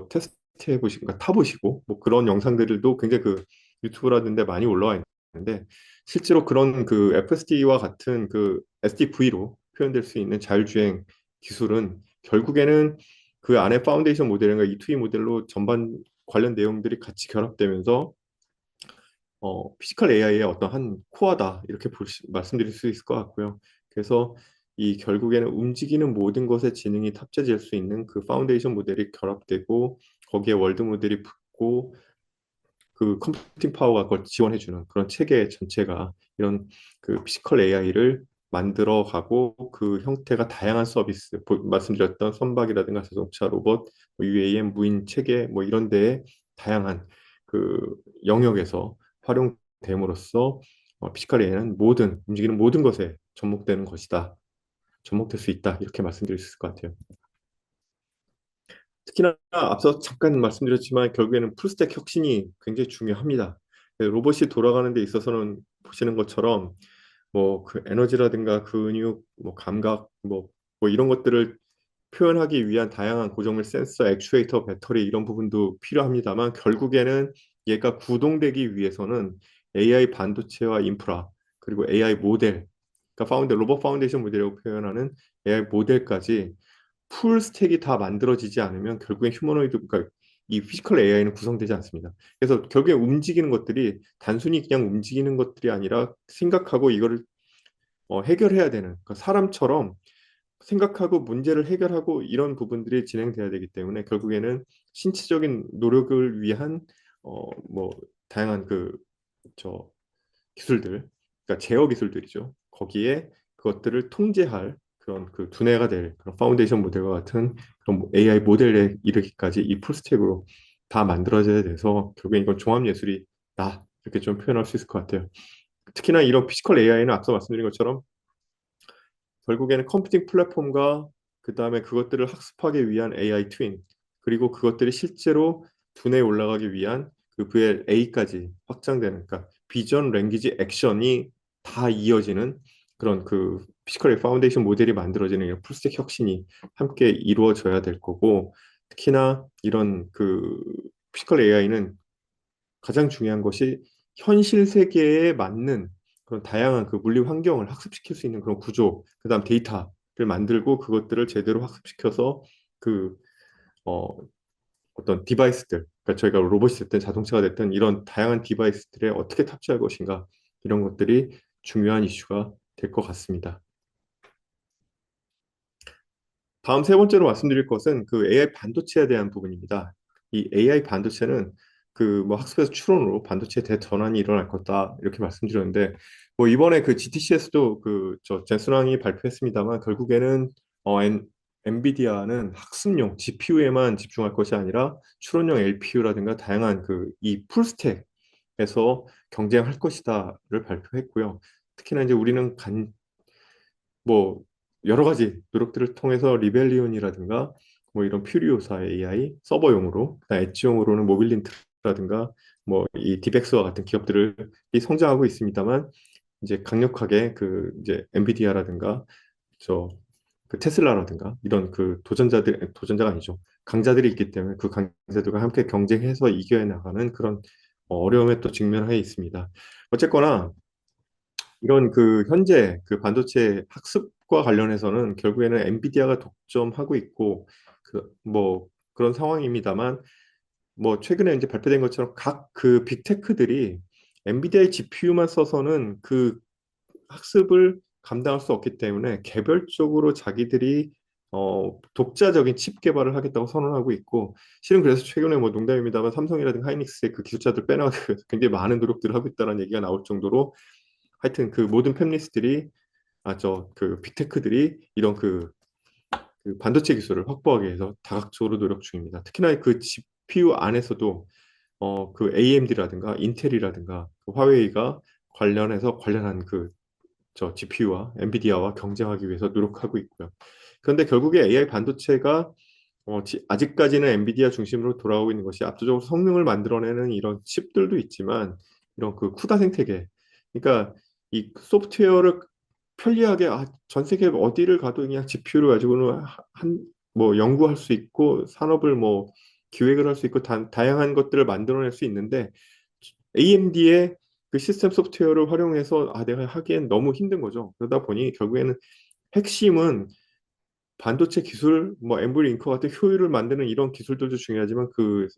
테스트해 보시고, 그러니까 타보시고 뭐 그런 영상들도 굉장히 그 유튜브라든데 많이 올라와 있는데, 실제로 그런 그 FSD와 같은 그 SDV로 표현될 수 있는 자율주행 기술은 결국에는 그 안에 파운데이션 모델인가 E2E 모델로 전반 관련 내용들이 같이 결합되면서 피지컬 AI의 어떤 한 코어다, 이렇게 말씀드릴 수 있을 것 같고요. 그래서 이 결국에는 움직이는 모든 것에 지능이 탑재될 수 있는 그 파운데이션 모델이 결합되고 거기에 월드 모델이 붙고 그 컴퓨팅 파워가 그걸 지원해주는 그런 체계 전체가 이런 그 피지컬 AI를 만들어가고, 그 형태가 다양한 서비스, 말씀드렸던 선박이라든가 자동차, 로봇, UAM, 무인 체계 뭐 이런 데에 다양한 그 영역에서 활용됨으로써 피지컬 AI는 모든 움직이는 모든 것에 접목되는 것이다, 접목될 수 있다, 이렇게 말씀드릴 수 있을 것 같아요. 특히나 앞서 잠깐 말씀드렸지만 결국에는 풀스택 혁신이 굉장히 중요합니다. 로봇이 돌아가는 데 있어서는 보시는 것처럼 뭐 그 에너지라든가 근육, 뭐 감각, 뭐 이런 것들을 표현하기 위한 다양한 고정물 센서, 액추에이터, 배터리 이런 부분도 필요합니다만, 결국에는 얘가 구동되기 위해서는 AI 반도체와 인프라, 그리고 AI 모델, 그러니까 로봇 파운데이션 모델이라고 표현하는 AI 모델까지 풀 스택이 다 만들어지지 않으면 결국엔 휴머노이드, 그러니까 이 피지컬 AI는 구성되지 않습니다. 그래서 결국에 움직이는 것들이 단순히 그냥 움직이는 것들이 아니라 생각하고 이거를 해결해야 되는, 그러니까 사람처럼 생각하고 문제를 해결하고 이런 부분들이 진행돼야 되기 때문에 결국에는 신체적인 노력을 위한 뭐 다양한 저 기술들, 그러니까 제어 기술들이죠. 거기에 그것들을 통제할 그런 그 두뇌가 될 그런 파운데이션 모델과 같은 그런 AI 모델에 이르기까지 이 풀스택으로 다 만들어져야 돼서 결국에 이건 종합예술이다. 이렇게 좀 표현할 수 있을 것 같아요. 특히나 이런 피지컬 AI는 앞서 말씀드린 것처럼 결국에는 컴퓨팅 플랫폼과 그다음에 그것들을 학습하기 위한 AI 트윈 그리고 그것들이 실제로 두뇌에 올라가기 위한 그 VLA까지 확장되는 그러니까 비전, 랭귀지, 액션이 다 이어지는 그런 그 피지컬 파운데이션 모델이 만들어지는 이런 풀스택 혁신이 함께 이루어져야 될 거고 특히나 이런 그 피지컬 AI는 가장 중요한 것이 현실 세계에 맞는 그런 다양한 그 물리 환경을 학습시킬 수 있는 그런 구조, 그다음 데이터를 만들고 그것들을 제대로 학습시켜서 그 어, 어떤 디바이스들, 그러니까 저희가 로봇이 됐든 자동차가 됐든 이런 다양한 디바이스들에 어떻게 탑재할 것인가 이런 것들이 중요한 이슈가 될 것 같습니다. 다음 세 번째로 말씀드릴 것은 그 AI 반도체에 대한 부분입니다. 이 AI 반도체는 그 뭐 학습에서 추론으로 반도체 대전환이 일어날 거다 이렇게 말씀드렸는데 뭐 이번에 그 GTC에서도 그 저 젠슨 왕이 발표했습니다만 결국에는 엔비디아는 학습용 GPU에만 집중할 것이 아니라 추론용 LPU라든가 다양한 그 이 풀스택에서 경쟁할 것이다를 발표했고요. 특히나 이제 우리는 뭐 여러 가지 노력들을 통해서 리벨리온이라든가 뭐 이런 퓨리오사의 AI 서버용으로 엣지용으로는 모빌린트라든가 뭐 이 디벡스와 같은 기업들이 성장하고 있습니다만 이제 강력하게 그 이제 엔비디아라든가 저 그 테슬라라든가 이런 그 도전자가 아니죠. 강자들이 있기 때문에 그 강자들과 함께 경쟁해서 이겨야 나가는 그런 어려움에 또 직면해 있습니다. 어쨌거나 이런 그 현재 그 반도체 학습과 관련해서는 결국에는 엔비디아가 독점하고 있고 그 뭐 그런 상황입니다만 뭐 최근에 이제 발표된 것처럼 각 그 빅테크들이 엔비디아의 GPU만 써서는 그 학습을 감당할 수 없기 때문에 개별적으로 자기들이 독자적인 칩 개발을 하겠다고 선언하고 있고 실은 그래서 최근에 뭐 농담입니다만 삼성이라든가 하이닉스의 그 기술자들 빼나가기 위해서 굉장히 많은 노력들을 하고 있다는 얘기가 나올 정도로 하여튼 그 모든 팹리스트들이 저 그 빅테크들이 이런 그 반도체 기술을 확보하기 위해서 다각적으로 노력 중입니다. 특히나 그 GPU 안에서도 그 AMD라든가 인텔이라든가 그 화웨이가 관련한 그 저 GPU와 엔비디아와 경쟁하기 위해서 노력하고 있고요. 그런데 결국에 AI 반도체가 아직까지는 엔비디아 중심으로 돌아오고 있는 것이 압도적으로 성능을 만들어내는 이런 칩들도 있지만 이런 그 쿠다 생태계 그러니까 이 소프트웨어를 편리하게 전 세계 어디를 가도 그냥 GPU를 가지고는 한 뭐 연구할 수 있고 산업을 뭐 기획을 할 수 있고 다양한 것들을 만들어낼 수 있는데 AMD의 그 시스템 소프트웨어를 활용해서 내가 하기엔 너무 힘든 거죠. 그러다 보니 결국에는 핵심은 반도체 기술, 뭐 엠블 잉커 같은 효율을 만드는 이런 기술들도 중요하지만 그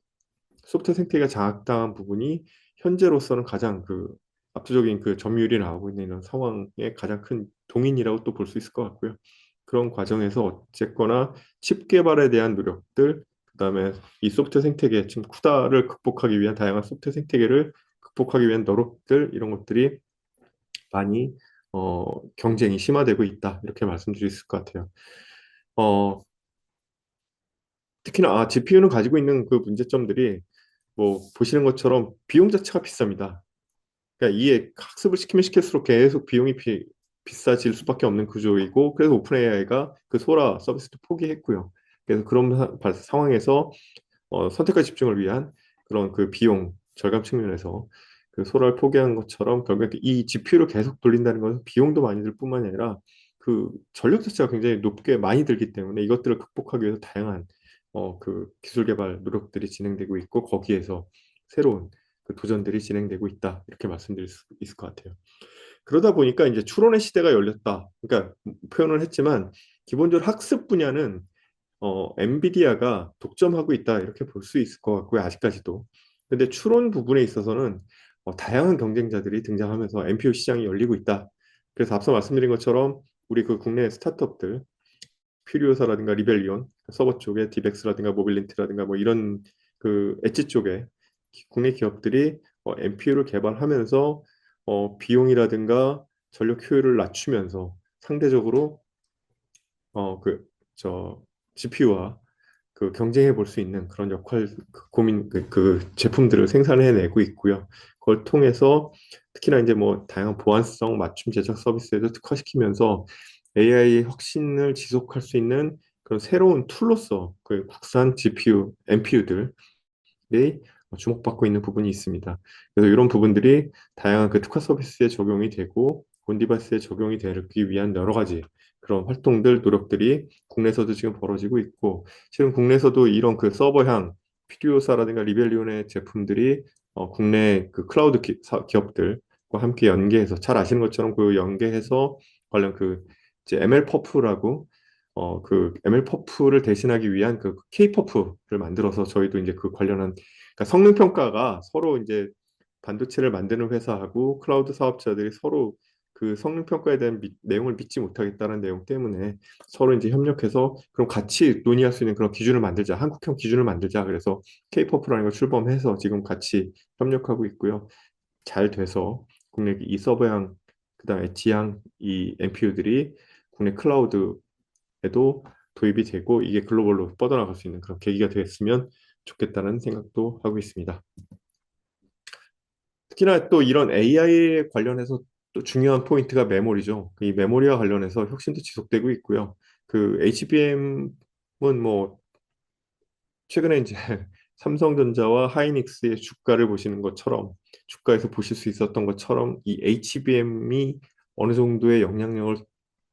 소프트웨어 생태계가 장악당한 부분이 현재로서는 가장 그 압도적인 그 점유율이 나오고 있는 이런 상황의 가장 큰 동인이라고 또 볼 수 있을 것 같고요. 그런 과정에서 어쨌거나 칩 개발에 대한 노력들, 그다음에 이 소프트웨어 생태계, 지금 쿠다를 극복하기 위한 다양한 소프트웨어 생태계를 극복하기 위한 노력들 이런 것들이 많이 경쟁이 심화되고 있다 이렇게 말씀드릴 수 있을 것 같아요. 어, 특히나 GPU는 가지고 있는 그 문제점들이 뭐 보시는 것처럼 비용 자체가 비쌉니다. 그러니까 이에 학습을 시키면 시킬수록 계속 비용이 비싸질 수밖에 없는 구조이고 그래서 오픈 AI가 그 소라 서비스도 포기했고요. 그래서 그런 상황에서 선택과 집중을 위한 그런 그 비용 절감 측면에서 그 소라를 포기한 것처럼 결국에 이 GPU를 계속 돌린다는 것은 비용도 많이 들 뿐만 아니라 그 전력 자체가 굉장히 높게 많이 들기 때문에 이것들을 극복하기 위해서 다양한 그 기술 개발 노력들이 진행되고 있고 거기에서 새로운 그 도전들이 진행되고 있다 이렇게 말씀드릴 수 있을 것 같아요. 그러다 보니까 이제 추론의 시대가 열렸다. 그러니까 표현을 했지만 기본적으로 학습 분야는 엔비디아가 독점하고 있다 이렇게 볼 수 있을 것 같고요 아직까지도 근데 추론 부분에 있어서는 다양한 경쟁자들이 등장하면서 NPU 시장이 열리고 있다 그래서 앞서 말씀드린 것처럼 우리 그 국내 스타트업들 퓨리오사라든가 리벨리온 서버 쪽에 디벡스라든가 모빌린트라든가 뭐 이런 그 엣지 쪽에 국내 기업들이 NPU를 개발하면서 비용이라든가 전력 효율을 낮추면서 상대적으로 그 저 GPU와 그 경쟁해 볼 수 있는 그런 역할, 그 제품들을 생산해내고 있고요. 그걸 통해서 특히나 이제 뭐 다양한 보안성 맞춤 제작 서비스에도 특화시키면서 AI 혁신을 지속할 수 있는 그런 새로운 툴로서 그 국산 GPU, NPU들 이 주목받고 있는 부분이 있습니다. 그래서 이런 부분들이 다양한 그 특화 서비스에 적용이 되고 온 디바이스에 적용이 되기 위한 여러 가지 그런 활동들, 노력들이 국내에서도 지금 벌어지고 있고 지금 국내에서도 이런 그 서버향 피듀오사라든가 리벨리온의 제품들이 국내 그 클라우드 기업들과 함께 연계해서 잘 아시는 것처럼 그 연계해서 관련 그 이제 ML퍼프라고 그 ML퍼프를 대신하기 위한 그 K퍼프를 만들어서 저희도 이제 그 관련한 그러니까 성능 평가가 서로 이제 반도체를 만드는 회사하고 클라우드 사업자들이 서로 그 성능 평가에 대한 내용을 믿지 못하겠다는 내용 때문에 서로 이제 협력해서 그럼 같이 논의할 수 있는 그런 기준을 만들자. 한국형 기준을 만들자. 그래서 K-POP라는 걸 출범해서 지금 같이 협력하고 있고요. 잘 돼서 국내 이 서버향 그다음에 지향 이 NPU들이 국내 클라우드에도 도입이 되고 이게 글로벌로 뻗어나갈 수 있는 그런 계기가 됐으면 좋겠다는 생각도 하고 있습니다. 특히나 또 이런 AI에 관련해서 또 중요한 포인트가 메모리죠. 이 메모리와 관련해서 혁신도 지속되고 있고요. 그 HBM은 뭐 최근에 이제 삼성전자와 하이닉스의 주가를 보시는 것처럼 주가에서 보실 수 있었던 것처럼 이 HBM이 어느 정도의 영향력을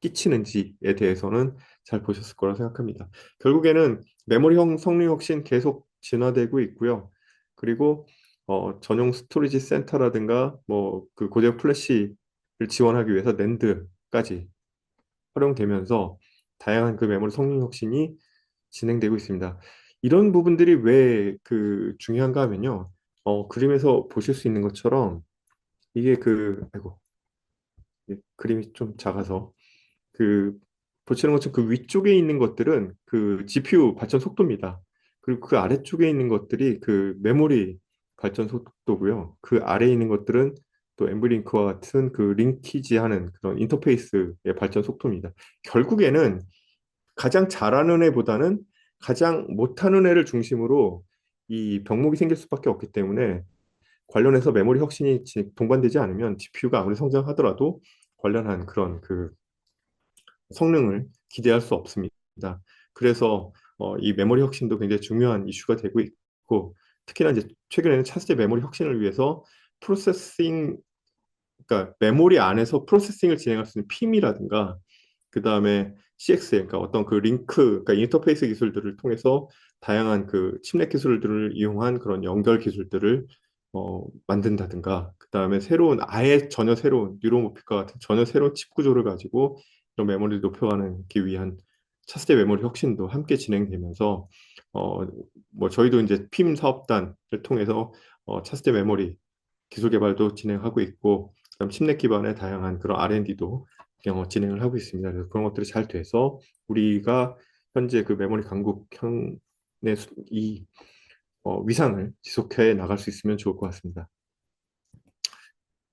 끼치는지에 대해서는 잘 보셨을 거라 생각합니다. 결국에는 메모리 성능 혁신 계속 진화되고 있고요. 그리고 전용 스토리지 센터라든가 뭐 그 고대역 플래시를 지원하기 위해서 낸드까지 활용되면서 다양한 그 메모리 성능 혁신이 진행되고 있습니다. 이런 부분들이 왜 그 중요한가 하면요. 그림에서 보실 수 있는 것처럼 이게 그 아이고 그림이 좀 작아서 그 보시는 것처럼 그 위쪽에 있는 것들은 그 GPU 발전 속도입니다. 그리고 그 아래쪽에 있는 것들이 그 메모리 발전 속도고요. 그 아래에 있는 것들은 또 엠브링크와 같은 그 링키지하는 그런 인터페이스의 발전 속도입니다. 결국에는 가장 잘하는 애보다는 가장 못하는 애를 중심으로 이 병목이 생길 수밖에 없기 때문에 관련해서 메모리 혁신이 동반되지 않으면 GPU가 아무리 성장하더라도 관련한 그런 그 성능을 기대할 수 없습니다. 그래서 이 메모리 혁신도 굉장히 중요한 이슈가 되고 있고 특히나 이제 최근에는 차세대 메모리 혁신을 위해서 프로세싱 그러니까 메모리 안에서 프로세싱을 진행할 수 있는 PIM이라든가 그 다음에 CX, 그러니까 어떤 그 링크, 그러니까 인터페이스 기술들을 통해서 다양한 그 침랩 기술들을 이용한 그런 연결 기술들을 만든다든가, 그 다음에 새로운 아예 전혀 새로운 뉴로모픽과 같은 전혀 새로운 칩 구조를 가지고 이런 메모리를 높여가기 위한 차세대 메모리 혁신도 함께 진행되면서 어, 뭐 저희도 이제 핌 사업단을 통해서 차세대 메모리 기술 개발도 진행하고 있고, 그다음 침넷 기반의 다양한 그런 R&D도 진행을 하고 있습니다. 그래서 그런 것들이 잘 돼서 우리가 현재 그 메모리 강국형의 이 위상을 지속해 나갈 수 있으면 좋을 것 같습니다.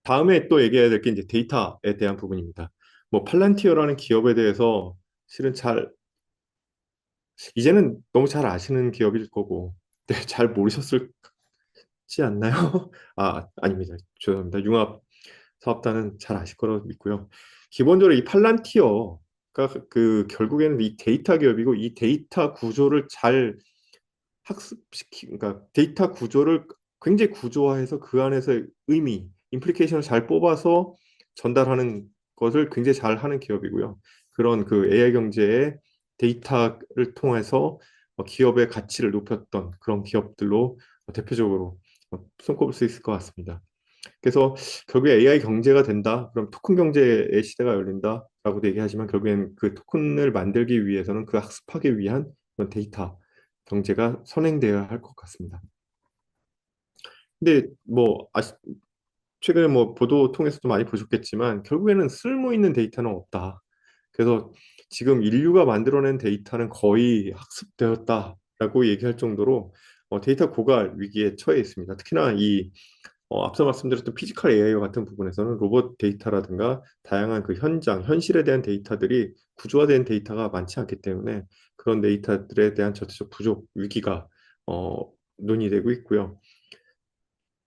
다음에 또 얘기해야 될 게 이제 데이터에 대한 부분입니다. 뭐 팔란티어라는 기업에 대해서 실은 이제는 너무 잘 아시는 기업일 거고, 네, 잘 모르셨을지 않나요? 아닙니다. 죄송합니다. 융합 사업단은 잘 아실 거라고 믿고요. 기본적으로 이 팔란티어가 그 결국에는 이 데이터 기업이고 이 데이터 구조를 잘 그러니까 데이터 구조를 굉장히 구조화해서 그 안에서 의미, 임플리케이션을 잘 뽑아서 전달하는 것을 굉장히 잘 하는 기업이고요. 그런 그 AI 경제의 데이터를 통해서 기업의 가치를 높였던 그런 기업들로 대표적으로 손꼽을 수 있을 것 같습니다. 그래서 결국에 AI 경제가 된다. 그럼 토큰 경제의 시대가 열린다라고도 얘기하지만 결국엔 그 토큰을 만들기 위해서는 그 학습하기 위한 그런 데이터 경제가 선행되어야 할 것 같습니다. 근데 뭐 최근에 뭐 보도 통해서도 많이 보셨겠지만 결국에는 쓸모 있는 데이터는 없다. 그래서 지금 인류가 만들어낸 데이터는 거의 학습되었다라고 얘기할 정도로 데이터 고갈 위기에 처해 있습니다. 특히나 이 앞서 말씀드렸던 피지컬 AI와 같은 부분에서는 로봇 데이터라든가 다양한 그 현장, 현실에 대한 데이터들이 구조화된 데이터가 많지 않기 때문에 그런 데이터들에 대한 전체적 부족, 위기가 어, 논의되고 있고요.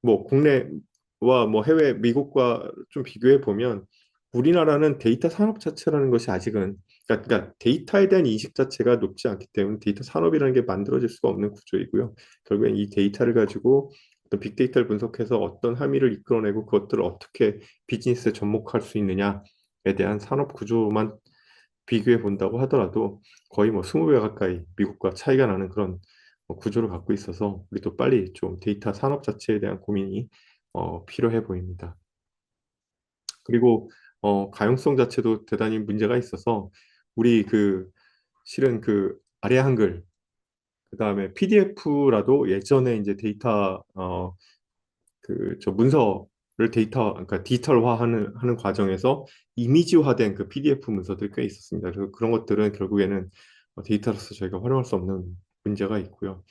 뭐 국내와 뭐 해외 미국과 좀 비교해 보면 우리나라는 데이터 산업 자체라는 것이 아직은 그러니까 데이터에 대한 인식 자체가 높지 않기 때문에 데이터 산업이라는 게 만들어질 수가 없는 구조이고요. 결국엔 이 데이터를 가지고 어떤 빅데이터를 분석해서 어떤 함의를 이끌어내고 그것들을 어떻게 비즈니스에 접목할 수 있느냐에 대한 산업 구조만 비교해 본다고 하더라도 거의 뭐 20배 가까이 미국과 차이가 나는 그런 구조를 갖고 있어서 우리도 빨리 좀 데이터 산업 자체에 대한 고민이 필요해 보입니다. 그리고 가용성 자체도 대단히 문제가 있어서 우리 그 실은 그 아래 한글 그다음에 PDF라도 예전에 이제 데이터 그 저 문서를 데이터 그러니까 디지털화하는 과정에서 이미지화된 그 PDF 문서들이 꽤 있었습니다. 그래서 그런 것들은 결국에는 데이터로서 저희가 활용할 수 없는 문제가 있고요.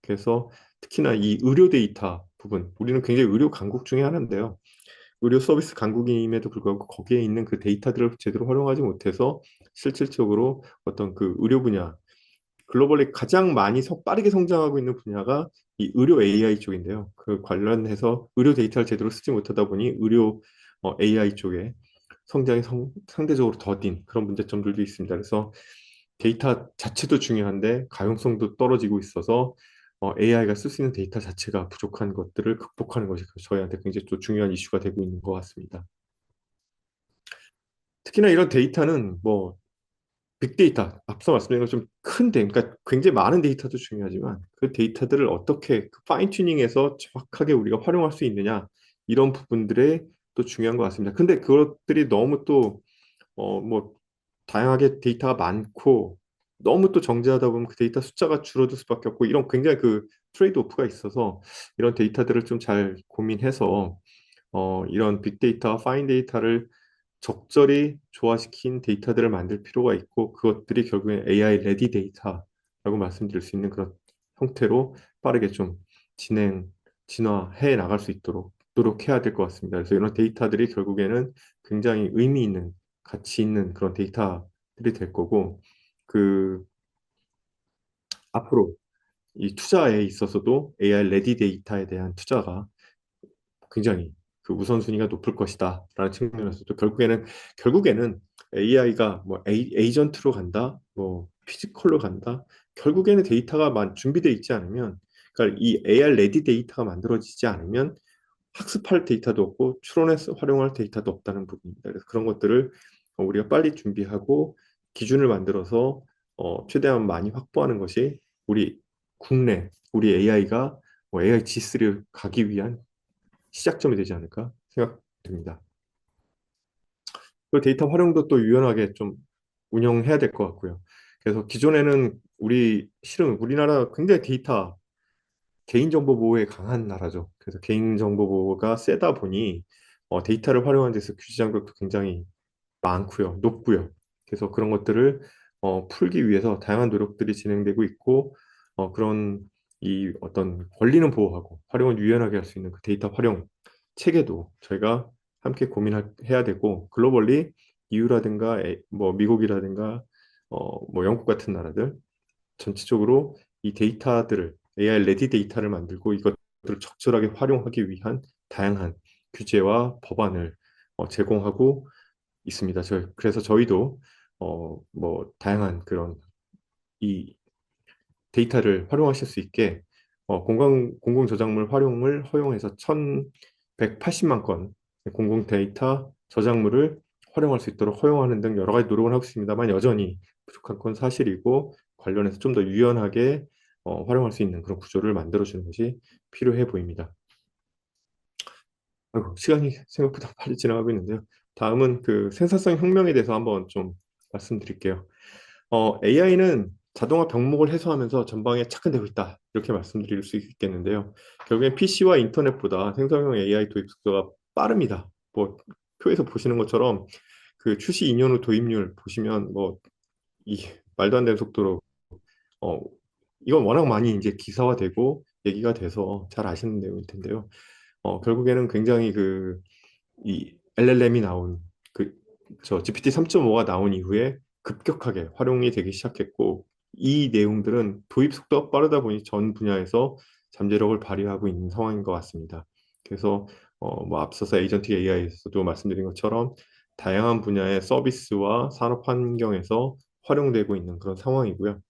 그래서 특히나 이 의료 데이터 부분, 우리는 굉장히 의료 강국 중에 하나인데요. 의료 서비스 강국임에도 불구하고 거기에 있는 그 데이터들을 제대로 활용하지 못해서 실질적으로 어떤 그 의료 분야 글로벌리 가장 많이 빠르게 성장하고 있는 분야가 이 의료 AI 쪽인데요. 그 관련해서 의료 데이터를 제대로 쓰지 못하다 보니 의료 AI 쪽에 성장이 상대적으로 더딘 그런 문제점들도 있습니다. 그래서 데이터 자체도 중요한데 가용성도 떨어지고 있어서 AI가 쓸 수 있는 데이터 자체가 부족한 것들을 극복하는 것이 저희한테 굉장히 또 중요한 이슈가 되고 있는 것 같습니다. 특히나 이런 데이터는 뭐 빅데이터, 앞서 말씀드린 것좀 큰 그러니까 굉장히 많은 데이터도 중요하지만 그 데이터들을 어떻게 그 파인 튜닝해서 정확하게 우리가 활용할 수 있느냐 이런 부분들에 또 중요한 것 같습니다. 근데 그것들이 너무 또 뭐 다양하게 데이터가 많고 너무 또 정제하다 보면 그 데이터 숫자가 줄어들 수밖에 없고 이런 굉장히 그 트레이드 오프가 있어서 이런 데이터들을 좀 잘 고민해서 이런 빅데이터와 파인 데이터를 적절히 조화시킨 데이터들을 만들 필요가 있고 그것들이 결국엔 AI 레디 데이터라고 말씀드릴 수 있는 그런 형태로 빠르게 좀 진행, 진화해 나갈 수 있도록 노력해야 될 것 같습니다. 그래서 이런 데이터들이 결국에는 굉장히 의미 있는, 가치 있는 그런 데이터들이 될 거고 그 앞으로 이 투자에 있어서도 AI 레디 데이터에 대한 투자가 굉장히 그 우선순위가 높을 것이다라는 측면에서도 결국에는 AI가 뭐 에이전트로 간다, 뭐 피지컬로 간다. 결국에는 데이터가 준비되어 있지 않으면, 그러니까 이 AI 레디 데이터가 만들어지지 않으면 학습할 데이터도 없고 추론해서 활용할 데이터도 없다는 부분입니다. 그래서 그런 것들을 우리가 빨리 준비하고 기준을 만들어서 최대한 많이 확보하는 것이 우리 국내 우리 AI가 AI G3를 가기 위한 시작점이 되지 않을까 생각됩니다. 그 데이터 활용도 또 유연하게 좀 운영해야 될 것 같고요. 그래서 기존에는 실은 우리나라 굉장히 개인정보 보호에 강한 나라죠. 그래서 개인정보 보호가 세다 보니 데이터를 활용하는 데서 규제 장벽도 굉장히 많고요, 높고요. 그래서 그런 것들을 풀기 위해서 다양한 노력들이 진행되고 있고 그런 이 어떤 권리는 보호하고 활용을 유연하게 할 수 있는 그 데이터 활용 체계도 저희가 함께 고민해야 되고 글로벌리 EU라든가 뭐 미국이라든가 뭐 영국 같은 나라들 전체적으로 이 데이터들을 AI 레디 데이터를 만들고 이것들을 적절하게 활용하기 위한 다양한 규제와 법안을 제공하고 있습니다. 그래서 저희도 뭐 다양한 그런 이 데이터를 활용하실 수 있게 공공 저작물 활용을 허용해서 1,180만 건 공공 데이터 저작물을 활용할 수 있도록 허용하는 등 여러 가지 노력을 하고 있습니다만 여전히 부족한 건 사실이고 관련해서 좀 더 유연하게 활용할 수 있는 그런 구조를 만들어주는 것이 필요해 보입니다. 아이고, 시간이 생각보다 빨리 지나가고 있는데요. 다음은 그 생산성 혁명에 대해서 한번 좀 말씀드릴게요. AI는 자동화 병목을 해소하면서 전방에 착안되고 있다. 이렇게 말씀드릴 수 있겠는데요. 결국엔 PC와 인터넷보다 생성형 AI 도입 속도가 빠릅니다. 뭐 표에서 보시는 것처럼 그 출시 2년 후 도입률 보시면 뭐 이 말도 안 되는 속도로 어 이건 워낙 많이 이제 기사화되고 얘기가 돼서 잘 아시는 내용일 텐데요. 결국에는 굉장히 이 LLM이 나온 저 GPT 3.5가 나온 이후에 급격하게 활용이 되기 시작했고 이 내용들은 도입 속도가 빠르다 보니 전 분야에서 잠재력을 발휘하고 있는 상황인 것 같습니다. 그래서 뭐 앞서서 에이전틱 AI에서도 말씀드린 것처럼 다양한 분야의 서비스와 산업 환경에서 활용되고 있는 그런 상황이고요.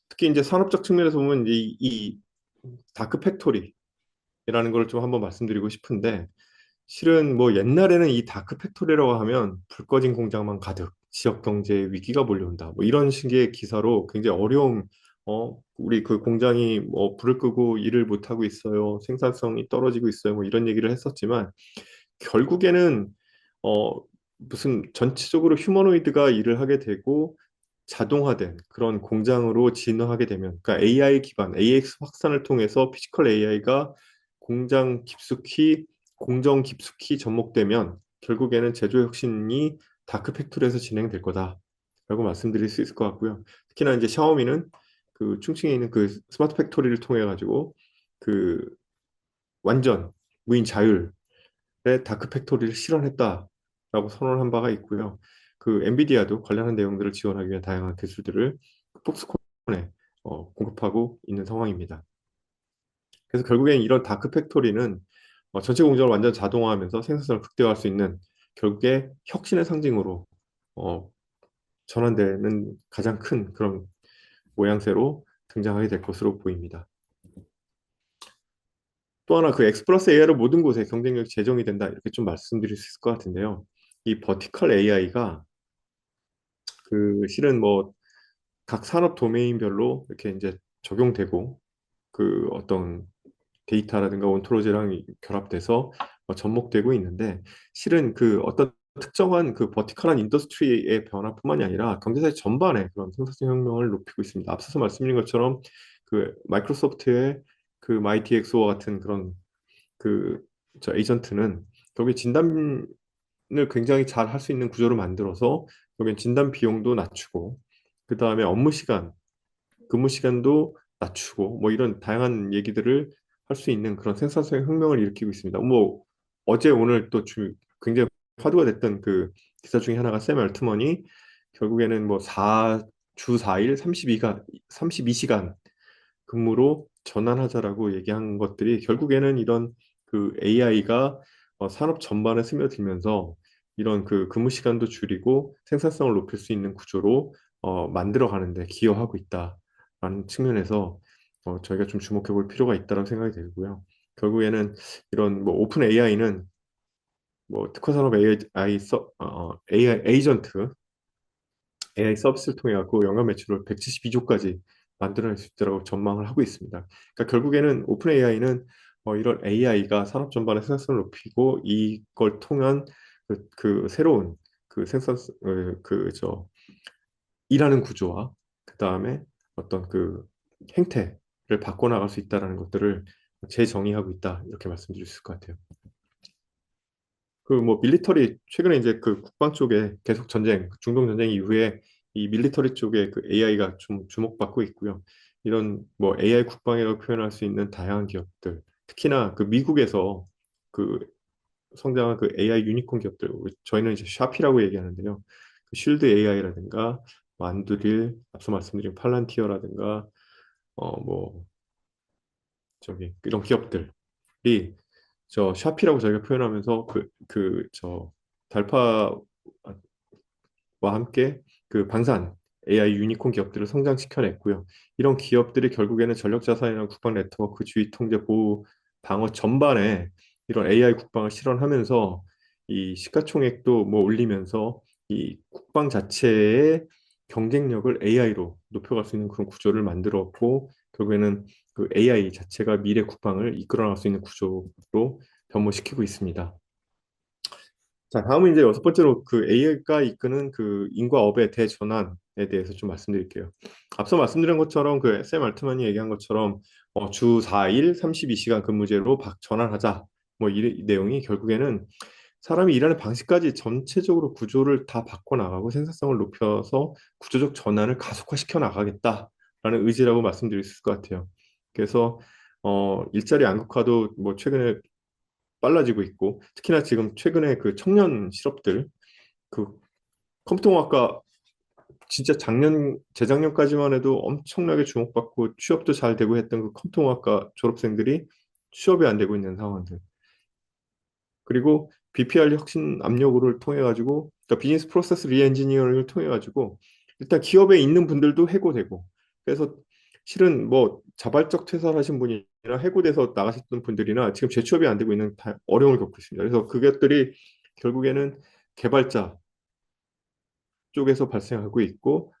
특히 이제 산업적 측면에서 보면 이 다크 팩토리라는 걸 좀 한번 말씀드리고 싶은데, 실은 뭐 옛날에는 이 다크 팩토리라고 하면 불 꺼진 공장만 가득, 지역 경제에 위기가 몰려온다, 뭐 이런 식의 기사로 굉장히 어려움, 우리 그 공장이 뭐 불을 끄고 일을 못 하고 있어요, 생산성이 떨어지고 있어요, 뭐 이런 얘기를 했었지만, 결국에는 무슨 전체적으로 휴머노이드가 일을 하게 되고 자동화된 그런 공장으로 진화하게 되면, 그러니까 AI 기반 AX 확산을 통해서 피지컬 AI가 공장 깊숙이 공정 깊숙이 접목되면 결국에는 제조 혁신이 다크 팩토리에서 진행될 거다라고 말씀드릴 수 있을 것 같고요. 특히나 이제 샤오미는 그 충칭에 있는 그 스마트 팩토리를 통해 가지고 그 완전 무인 자율 다크 팩토리를 실현했다라고 선언한 바가 있고요. 그 엔비디아도 관련한 내용들을 지원하기 위한 다양한 기술들을 폭스콘에 공급하고 있는 상황입니다. 그래서 결국엔 이런 다크 팩토리는 전체 공정을 완전 자동화하면서 생산성을 극대화할 수 있는, 결국에 혁신의 상징으로 어, 전환되는 가장 큰 그런 모양새로 등장하게 될 것으로 보입니다. 또 하나, 그 X 플러스 AI로 모든 곳에 경쟁력이 제정이 된다, 이렇게 좀 말씀드릴 수 있을 것 같은데요. 이 버티컬 AI가 그 실은 뭐 각 산업 도메인별로 이렇게 이제 적용되고, 그 어떤 데이터라든가 온토로지랑 결합돼서 접목되고 있는데, 실은 그 어떤 특정한 그 버티컬한 인더스트리의 변화뿐만이 아니라 경제사의 전반에 그런 생산성 혁명을 높이고 있습니다. 앞서서 말씀드린 것처럼 그 마이크로소프트의 그 마이티엑스와 같은 그런 그 저 에이전트는 결국에 진단을 굉장히 잘 할 수 있는 구조를 만들어서 결국엔 진단 비용도 낮추고, 그 다음에 업무 시간, 근무 시간도 낮추고, 뭐 이런 다양한 얘기들을 할 수 있는 그런 생산성 혁명을 일으키고 있습니다. 뭐 어제 오늘 또 굉장히 화두가 됐던 그 기사 중에 하나가 샘 알트먼이 결국에는 뭐 주 4일 32시간 근무로 전환하자라고 얘기한 것들이, 결국에는 이런 그 AI가 산업 전반에 스며들면서 이런 그 근무 시간도 줄이고 생산성을 높일 수 있는 구조로 만들어 가는데 기여하고 있다라는 측면에서 저희가 좀 주목해 볼 필요가 있다고 생각이 들고요. 결국에는 이런 뭐 오픈 AI는 뭐 특화 산업 AI 에이전트 AI 서비스를 통해 갖고 연간 매출을 172조까지 만들어낼 수 있다고 전망을 하고 있습니다. 그러니까 결국에는 오픈 AI는 이런 AI가 산업 전반의 생산성을 높이고 이걸 통한 그 새로운 그 그저 일하는 구조와 그 다음에 어떤 그 행태를 바꿔나갈 수 있다라는 것들을 재정의하고 있다, 이렇게 말씀드릴 수 있을 것 같아요. 그 뭐 밀리터리, 최근에 이제 그 국방 쪽에 계속 전쟁, 중동 전쟁 이후에 이 밀리터리 쪽에 그 AI가 좀 주목받고 있고요. 이런 뭐 AI 국방이라고 표현할 수 있는 다양한 기업들, 특히나 그 미국에서 그 성장한 그 AI 유니콘 기업들, 저희는 이제 샤피라고 얘기하는데요. 그 쉴드 AI라든가 만두릴, 앞서 말씀드린 팔란티어라든가 뭐 저기 이런 기업들이 저 샤피라고 저희가 표현하면서 저 달파와 함께 그 방산 AI 유니콘 기업들을 성장시켜냈고요. 이런 기업들이 결국에는 전력 자산이나 국방 네트워크, 주의 통제, 보호, 방어 전반에 이런 AI 국방을 실현하면서 이 시가총액도 뭐 올리면서 이 국방 자체의 경쟁력을 AI로 높여갈 수 있는 그런 구조를 만들었고, 결국에는 그 AI 자체가 미래 국방을 이끌어 나갈 수 있는 구조로 변모시키고 있습니다. 자, 다음은 이제 여섯 번째로 그 AI가 이끄는 그 인과업의 대전환에 대해서 좀 말씀드릴게요. 앞서 말씀드린 것처럼 그 샘 알트만이 얘기한 것처럼 주 4일 32시간 근무제로 전환하자, 뭐 이 내용이 결국에는 사람이 일하는 방식까지 전체적으로 구조를 다 바꿔나가고 생산성을 높여서 구조적 전환을 가속화시켜 나가겠다라는 의지라고 말씀드릴 수 있을 것 같아요. 그래서 일자리 양극화도 뭐 최근에 빨라지고 있고, 특히나 지금 최근에 그 청년 실업들, 그 컴퓨터공학과 진짜 재작년까지만 해도 엄청나게 주목받고 취업도 잘 되고 했던 그 컴퓨터공학과 졸업생들이 취업이 안 되고 있는 상황들. 그리고 BPR 혁신 압력을 통해 가지고, 그러니까 비즈니스 프로세스 리엔지니어링을 통해 가지고 일단 기업에 있는 분들도 해고되고, 그래서 실은 뭐 자발적 퇴사하신 분이나 해고돼서 나가셨던 분들이나 지금 재취업이 안 되고 있는 어려움을 겪고 있습니다. 그래서 그것들이 결국에는 개발자 쪽에서 발생하고 있고,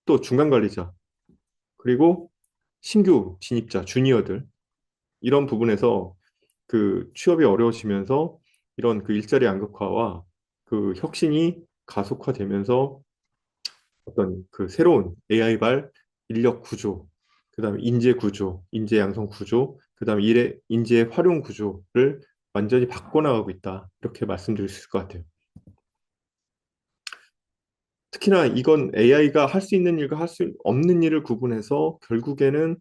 또 중간 관리자, 그리고 신규 진입자, 주니어들, 이런 부분에서 그 취업이 어려워지면서 이런 그 일자리 양극화와 그 혁신이 가속화되면서 어떤 그 새로운 AI발 인력 구조, 그다음에 인재 구조, 인재 양성 구조, 그다음에 인재 활용 구조를 완전히 바꿔나가고 있다. 이렇게 말씀드릴 수 있을 것 같아요. 특히나 이건 AI가 할 수 있는 일과 할 수 없는 일을 구분해서 결국에는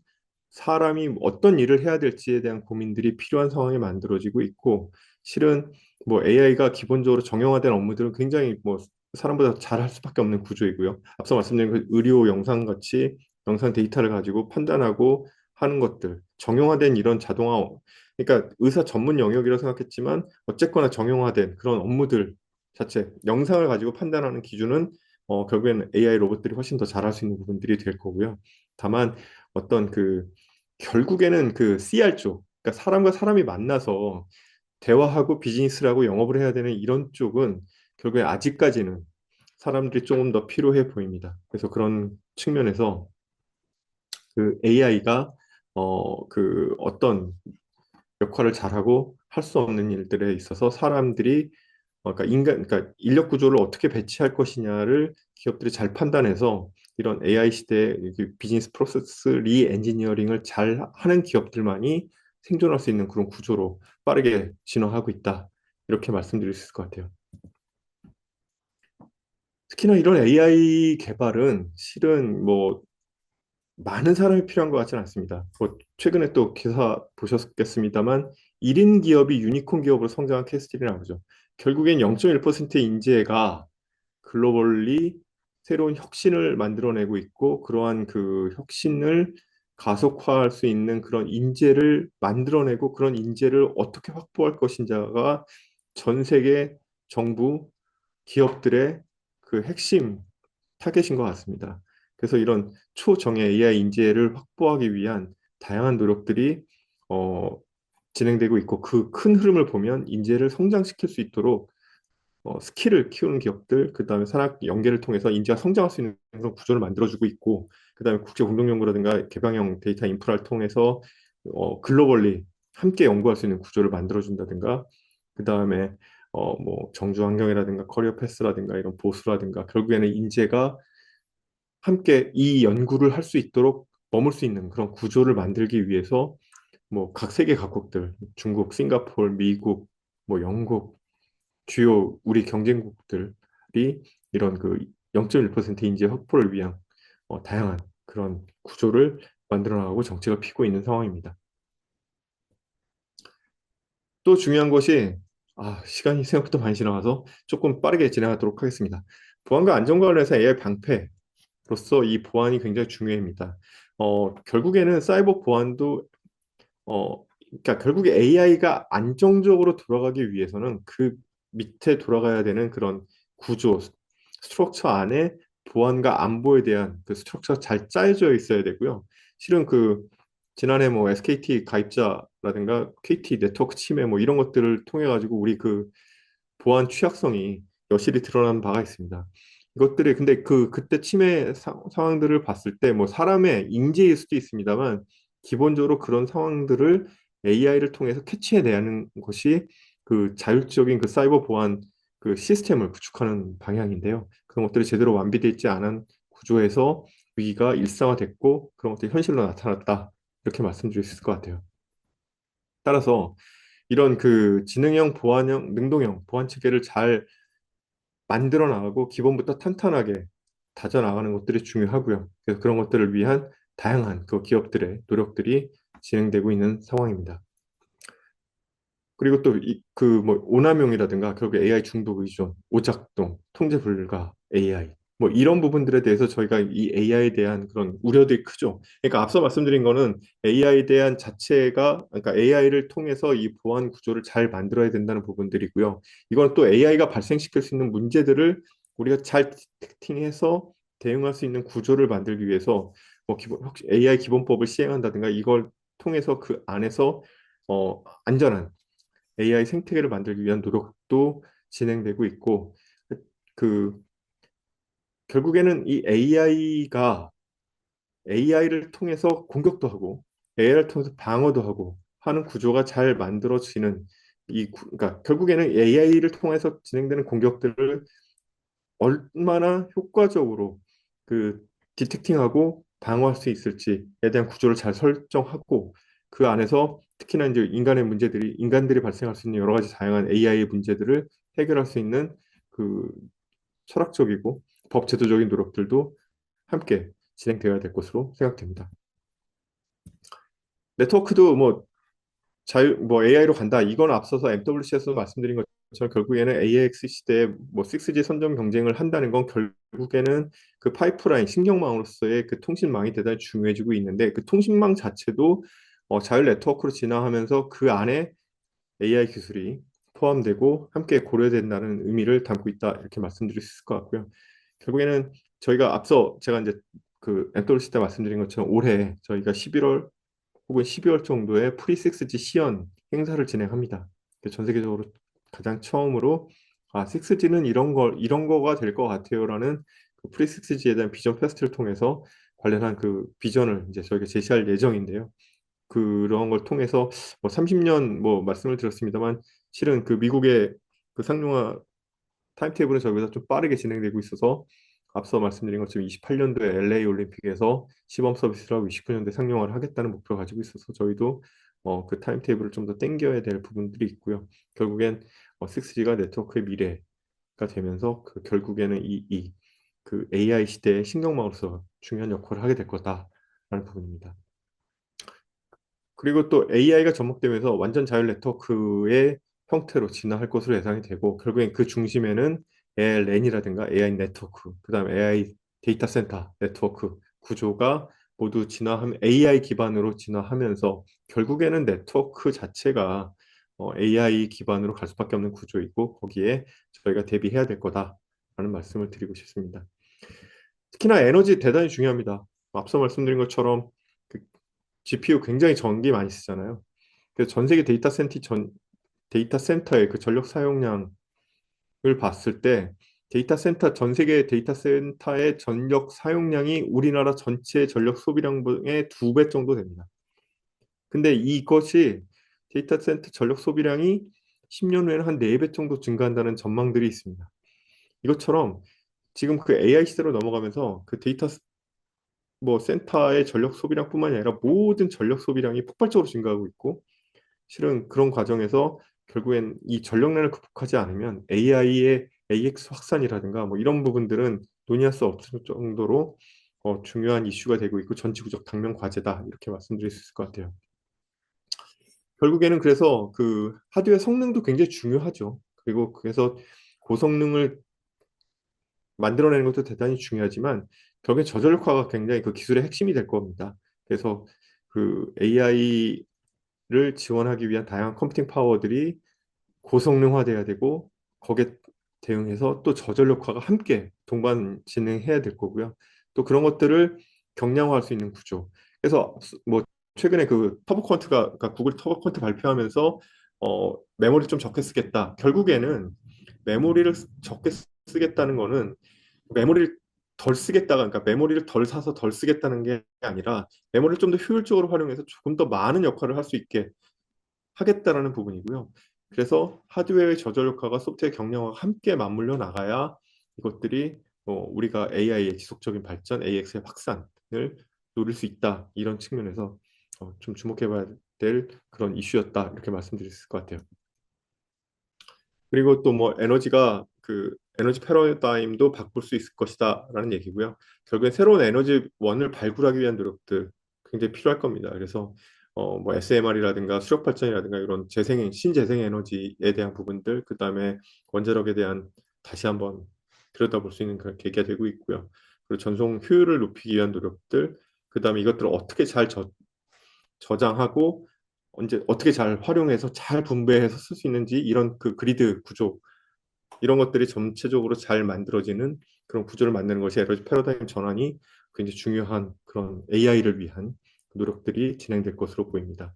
사람이 어떤 일을 해야 될지에 대한 고민들이 필요한 상황이 만들어지고 있고, 실은 뭐 AI가 기본적으로 정형화된 업무들은 굉장히 뭐 사람보다 잘할 수밖에 없는 구조이고요. 앞서 말씀드린 그 의료 영상 같이 영상 데이터를 가지고 판단하고 하는 것들, 정형화된 이런 자동화, 그러니까 의사 전문 영역이라고 생각했지만 어쨌거나 정형화된 그런 업무들 자체, 영상을 가지고 판단하는 기준은 결국에는 AI 로봇들이 훨씬 더 잘할 수 있는 부분들이 될 거고요. 다만 어떤 그 결국에는 그 CR 쪽, 그러니까 사람과 사람이 만나서 대화하고 비즈니스를 하고 영업을 해야 되는 이런 쪽은 결국에 아직까지는 사람들이 조금 더 필요해 보입니다. 그래서 그런 측면에서 그 AI가 그 어떤 역할을 잘하고 할 수 없는 일들에 있어서 사람들이 그러니까 그러니까 인력 구조를 어떻게 배치할 것이냐를 기업들이 잘 판단해서 이런 AI 시대에 비즈니스 프로세스 리 엔지니어링을 잘 하는 기업들만이 생존할 수 있는 그런 구조로 빠르게 진화하고 있다. 이렇게 말씀드릴 수 있을 것 같아요. 특히나 이런 AI 개발은 실은 뭐 많은 사람이 필요한 것 같지는 않습니다. 뭐 최근에 또 기사 보셨겠습니다만 1인 기업이 유니콘 기업으로 성장한 케이스들이 나오죠. 결국엔 0.1%의 인재가 글로벌리 새로운 혁신을 만들어내고 있고, 그러한 그 혁신을 가속화할 수 있는 그런 인재를 만들어내고, 그런 인재를 어떻게 확보할 것인가가 전 세계 정부 기업들의 그 핵심 타겟인 것 같습니다. 그래서 이런 초정예 AI 인재를 확보하기 위한 다양한 노력들이 어, 진행되고 있고, 그 큰 흐름을 보면 인재를 성장시킬 수 있도록 스킬을 키우는 기업들, 그다음에 산학 연계를 통해서 인재가 성장할 수 있는 그런 구조를 만들어주고 있고, 그다음에 국제 공동연구라든가 개방형 데이터 인프라를 통해서 글로벌리 함께 연구할 수 있는 구조를 만들어준다든가, 그다음에 뭐 정주 환경이라든가 커리어 패스라든가 이런 보수라든가, 결국에는 인재가 함께 이 연구를 할 수 있도록 머물 수 있는 그런 구조를 만들기 위해서 뭐 각 세계 각국들, 중국, 싱가포르, 미국, 뭐 영국, 주요 우리 경쟁국들이 이런 그 0.1% 인재 확보를 위한 다양한 그런 구조를 만들어 나가고 정책을 피고 있는 상황입니다. 또 중요한 것이, 시간이 생각보다 많이 지나가서 조금 빠르게 진행하도록 하겠습니다. 보안과 안전 관련해서 AI 방패로서 이 보안이 굉장히 중요합니다. 결국에는 사이버 보안도 그러니까 결국에 AI가 안정적으로 돌아가기 위해서는 그 밑에 돌아가야 되는 그런 구조, 스트럭처 안에 보안과 안보에 대한 그 스트럭처가 잘 짜여져 있어야 되고요. 실은 그 지난해 뭐 SKT 가입자라든가 KT 네트워크 침해 뭐 이런 것들을 통해 가지고 우리 그 보안 취약성이 여실히 드러난 바가 있습니다. 이것들이 근데 그때 침해 상황들을 봤을 때 뭐 사람의 인재일 수도 있습니다만, 기본적으로 그런 상황들을 AI를 통해서 캐치해내는 것이 그 자율적인 그 사이버 보안 그 시스템을 구축하는 방향인데요. 그런 것들이 제대로 완비되어 있지 않은 구조에서 위기가 일상화됐고 그런 것들이 현실로 나타났다. 이렇게 말씀드릴 수 있을 것 같아요. 따라서 이런 그 지능형 보안형 능동형 보안 체계를 잘 만들어 나가고 기본부터 탄탄하게 다져 나가는 것들이 중요하고요. 그래서 그런 것들을 위한 다양한 그 기업들의 노력들이 진행되고 있는 상황입니다. 그리고 또 그 뭐 오남용이라든가 결국 AI 중독 의존, 오작동, 통제 불가, AI. 뭐 이런 부분들에 대해서 저희가 이 AI에 대한 그런 우려들이 크죠. 그러니까 앞서 말씀드린 거는 AI에 대한 자체가, 그러니까 AI를 통해서 이 보안 구조를 잘 만들어야 된다는 부분들이고요. 이건 또 AI가 발생시킬 수 있는 문제들을 우리가 잘 디텍팅해서 대응할 수 있는 구조를 만들기 위해서 뭐 기본 혹시 AI 기본법을 시행한다든가 이걸 통해서 그 안에서 안전한 AI 생태계를 만들기 위한 노력도 진행되고 있고, 그 결국에는 이 AI를 통해서 공격도 하고 AI를 통해서 방어도 하고 하는 구조가 잘 만들어지는 그러니까 결국에는 AI를 통해서 진행되는 공격들을 얼마나 효과적으로 그 디텍팅하고 방어할 수 있을지에 대한 구조를 잘 설정하고, 그 안에서 특히나 이제 인간들이 발생할 수 있는 여러 가지 다양한 AI의 문제들을 해결할 수 있는 그 철학적이고 법 제도적인 노력들도 함께 진행되어야 될 것으로 생각됩니다. 네트워크도 뭐 AI로 간다. 이건 앞서서 MWC에서 말씀드린 것처럼 결국에는 AX 시대에 뭐 6G 선점 경쟁을 한다는 건 결국에는 그 파이프라인 신경망으로서의 그 통신망이 대단히 중요해지고 있는데, 그 통신망 자체도 자율 네트워크로 진화하면서 그 안에 AI 기술이 포함되고 함께 고려된다는 의미를 담고 있다, 이렇게 말씀드릴 수 있을 것 같고요. 결국에는 저희가 앞서 제가 이제 그 MWC 때 말씀드린 것처럼 올해 저희가 11월 혹은 12월 정도에 프리 6G 시연 행사를 진행합니다. 전 세계적으로 가장 처음으로 6G는 이런 거가 될 것 같아요라는 그 프리 6G에 대한 비전 페스트를 통해서 관련한 그 비전을 이제 저희가 제시할 예정인데요. 그런 걸 통해서 뭐 30년 뭐 말씀을 드렸습니다만, 실은 그 미국의 그 상용화 타임테이블은 저희보다 좀 빠르게 진행되고 있어서 앞서 말씀드린 것처럼 28년도에 LA 올림픽에서 시범 서비스를 하고 29년도에 상용화를 하겠다는 목표를 가지고 있어서 저희도 그 타임테이블을 좀 더 당겨야 될 부분들이 있고요. 결국엔 6G가 네트워크의 미래가 되면서 그 결국에는 그 AI 시대의 신경망으로서 중요한 역할을 하게 될 거다라는 부분입니다. 그리고 또 AI가 접목되면서 완전 자율 네트워크의 형태로 진화할 것으로 예상이 되고, 결국엔 그 중심에는 AI 랜이라든가 AI 네트워크, 그다음 AI 데이터 센터 네트워크 구조가 모두 진화하면 AI 기반으로 진화하면서 결국에는 네트워크 자체가 AI 기반으로 갈 수밖에 없는 구조이고, 거기에 저희가 대비해야 될 거다라는 말씀을 드리고 싶습니다. 특히나 에너지 대단히 중요합니다. 앞서 말씀드린 것처럼 그 GPU 굉장히 전기 많이 쓰잖아요. 그래서 전 세계 데이터 센터의 그 전력 사용량을 봤을 때 전 세계 데이터 센터의 전력 사용량이 우리나라 전체 전력 소비량의 2배 정도 됩니다. 근데 이것이 데이터 센터 전력 소비량이 10년 후에는 한 4배 정도 증가한다는 전망들이 있습니다. 이것처럼 지금 그 AI 시대로 넘어가면서 그 데이터 뭐 센터의 전력 소비량뿐만이 아니라 모든 전력 소비량이 폭발적으로 증가하고 있고, 실은 그런 과정에서 결국엔 이 전력난을 극복하지 않으면 AI의 AX 확산이라든가 뭐 이런 부분들은 논의할 수 없을 정도로 중요한 이슈가 되고 있고 전지구적 당면 과제다, 이렇게 말씀드릴 수 있을 것 같아요. 결국에는 그래서 그 하드웨어 성능도 굉장히 중요하죠. 그리고 그래서 고성능을 만들어내는 것도 대단히 중요하지만 결국에 저전력화가 굉장히 그 기술의 핵심이 될 겁니다. 그래서 그 AI를 지원하기 위한 다양한 컴퓨팅 파워들이 고성능화돼야 되고, 거기에 대응해서 또 저전력화가 함께 동반 진행해야 될 거고요. 또 그런 것들을 경량화할 수 있는 구조. 그래서 뭐 최근에 그 그러니까 구글 터보 퀀트 발표하면서 메모리 좀 적게 쓰겠다. 결국에는 메모리를 적게 쓰겠다는 거는 메모리를 덜 쓰겠다가, 그러니까 메모리를 덜 사서 덜 쓰겠다는 게 아니라 메모리를 좀 더 효율적으로 활용해서 조금 더 많은 역할을 할 수 있게 하겠다라는 부분이고요. 그래서 하드웨어의 저저력화가 소프트웨어 경량화가 함께 맞물려 나가야 이것들이 우리가 AI의 지속적인 발전, AX의 확산을 노릴 수 있다, 이런 측면에서 좀 주목해봐야 될 그런 이슈였다, 이렇게 말씀드릴 수 있을 것 같아요. 그리고 또 뭐 그 에너지 패러다임도 바꿀 수 있을 것이다라는 얘기고요. 결국엔 새로운 에너지 원을 발굴하기 위한 노력들 굉장히 필요할 겁니다. 그래서 뭐 SMR이라든가 수력 발전이라든가 이런 신재생 에너지에 대한 부분들, 그다음에 원자력에 대한 다시 한번 들여다볼 수 있는 그런 계기가 되고 있고요. 그리고 전송 효율을 높이기 위한 노력들, 그다음에 이것들을 어떻게 잘 저장하고 언제 어떻게 잘 활용해서 잘 분배해서 쓸 수 있는지 이런 그 그리드 구조 이런 것들이 전체적으로 잘 만들어지는 그런 구조를 만드는 것이 에너지 패러다임 전환이 굉장히 중요한 그런 AI를 위한 노력들이 진행될 것으로 보입니다.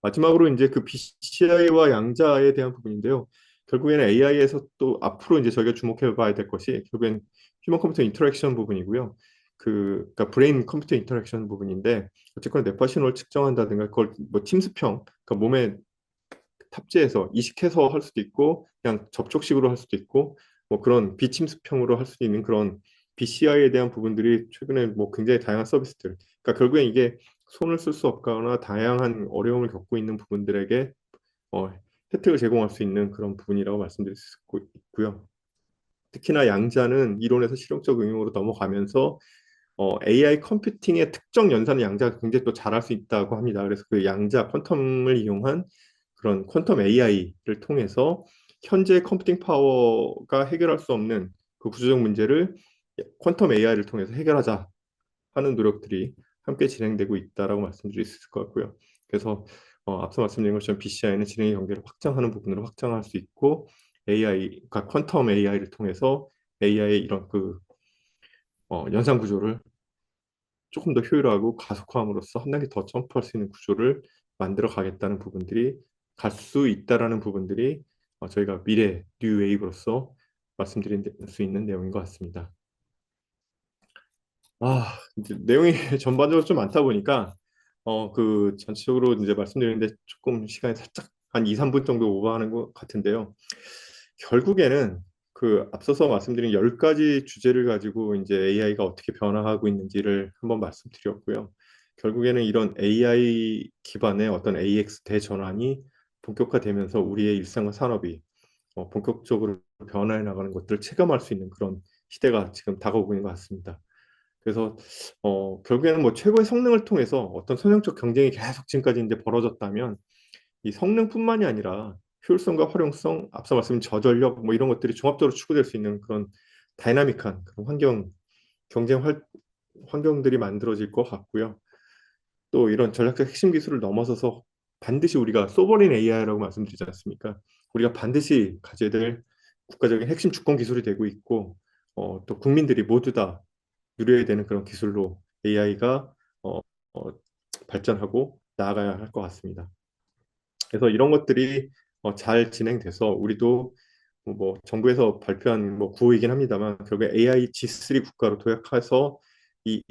마지막으로 이제 그 BCI와 양자에 대한 부분인데요. 결국에는 AI에서 또 앞으로 이제 저희가 주목해 봐야 될 것이 결국엔 휴먼 컴퓨터 인터랙션 부분이고요. 그러니까 브레인 컴퓨터 인터랙션 부분인데 어쨌거나 뇌파 신호를 측정한다든가 그걸 뭐 팀스평, 그러니까 몸에 탑재해서 이식해서 할 수도 있고 그냥 접촉식으로 할 수도 있고 뭐 그런 비침수평으로 할 수도 있는 그런 BCI에 대한 부분들이 최근에 뭐 굉장히 다양한 서비스들. 그러니까 결국엔 이게 손을 쓸 수 없거나 다양한 어려움을 겪고 있는 부분들에게 어, 혜택을 제공할 수 있는 그런 부분이라고 말씀드릴 수 있고요. 특히나 양자는 이론에서 실용적 응용으로 넘어가면서 AI 컴퓨팅의 특정 연산 양자가 굉장히 또 잘할 수 있다고 합니다. 그래서 그 양자 퀀텀을 이용한 그런 퀀텀 AI를 통해서 현재 컴퓨팅 파워가 해결할 수 없는 그 구조적 문제를 퀀텀 AI를 통해서 해결하자 하는 노력들이 함께 진행되고 있다라고 말씀드릴 수 있을 것 같고요. 그래서 앞서 말씀드린 것처럼 BCI는 진행의 경계를 확장하는 부분으로 확장할 수 있고 AI, 그러니까 퀀텀 AI를 통해서 AI의 이런 그 연산 구조를 조금 더 효율화하고 가속화함으로써 한 단계 더 점프할 수 있는 구조를 만들어 가겠다는 부분들이 갈 수 있다라는 부분들이 저희가 미래 뉴 웨이브로서 말씀드릴 수 있는 내용인 것 같습니다. 이제 내용이 전반적으로 좀 많다 보니까 그 전체적으로 이제 말씀드리는데 조금 시간이 살짝 한 2, 3분 정도 오버하는 것 같은데요. 결국에는 그 앞서서 말씀드린 10가지 주제를 가지고 이제 AI가 어떻게 변화하고 있는지를 한번 말씀드렸고요. 결국에는 이런 AI 기반의 어떤 AX 대전환이 본격화되면서 우리의 일상과 산업이 본격적으로 변화해 나가는 것들을 체감할 수 있는 그런 시대가 지금 다가오고 있는 것 같습니다. 그래서 결국에는 뭐 최고의 성능을 통해서 어떤 선형적 경쟁이 계속 지금까지 이제 벌어졌다면 이 성능뿐만이 아니라 효율성과 활용성, 앞서 말씀드린 저전력 뭐 이런 것들이 종합적으로 추구될 수 있는 그런 다이나믹한 그런 경쟁 환경들이 만들어질 것 같고요. 또 이런 전략적 핵심 기술을 넘어서서 반드시 우리가 소버린 AI라고 말씀드리지 않습니까? 우리가 반드시 가져야 될 국가적인 핵심 주권 기술이 되고 있고 또 국민들이 모두 다 누려야 되는 그런 기술로 AI가 어, 어, 발전하고 나아가야 할 것 같습니다. 그래서 이런 것들이 잘 진행돼서 우리도 뭐 정부에서 발표한 뭐 구호이긴 합니다만 결국에 AI G3 국가로 도약해서 이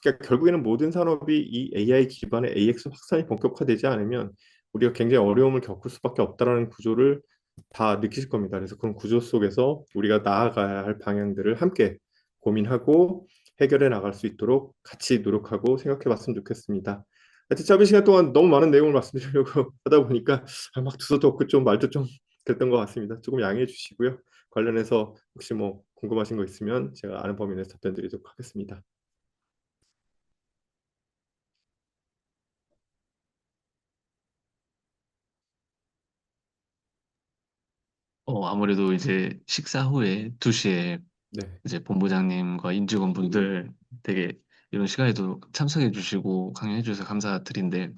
그러니까 결국에는 모든 산업이 이 AI 기반의 AX 확산이 본격화되지 않으면 우리가 굉장히 어려움을 겪을 수밖에 없다라는 구조를 다 느끼실 겁니다. 그래서 그런 구조 속에서 우리가 나아가야 할 방향들을 함께 고민하고 해결해 나갈 수 있도록 같이 노력하고 생각해 봤으면 좋겠습니다. 하여튼 짧은 시간 동안 너무 많은 내용을 말씀드리려고 하다 보니까 막 두서도 없고 좀 말도 좀 그랬던 것 같습니다. 조금 양해해 주시고요. 관련해서 혹시 뭐 궁금하신 거 있으면 제가 아는 범위 내에서 답변 드리도록 하겠습니다. 아무래도 이제 식사 후에 2시에 네, 이제 본부장님과 임직원분들 되게 이런 시간에도 참석해 주시고 강연해 주셔서 감사드린데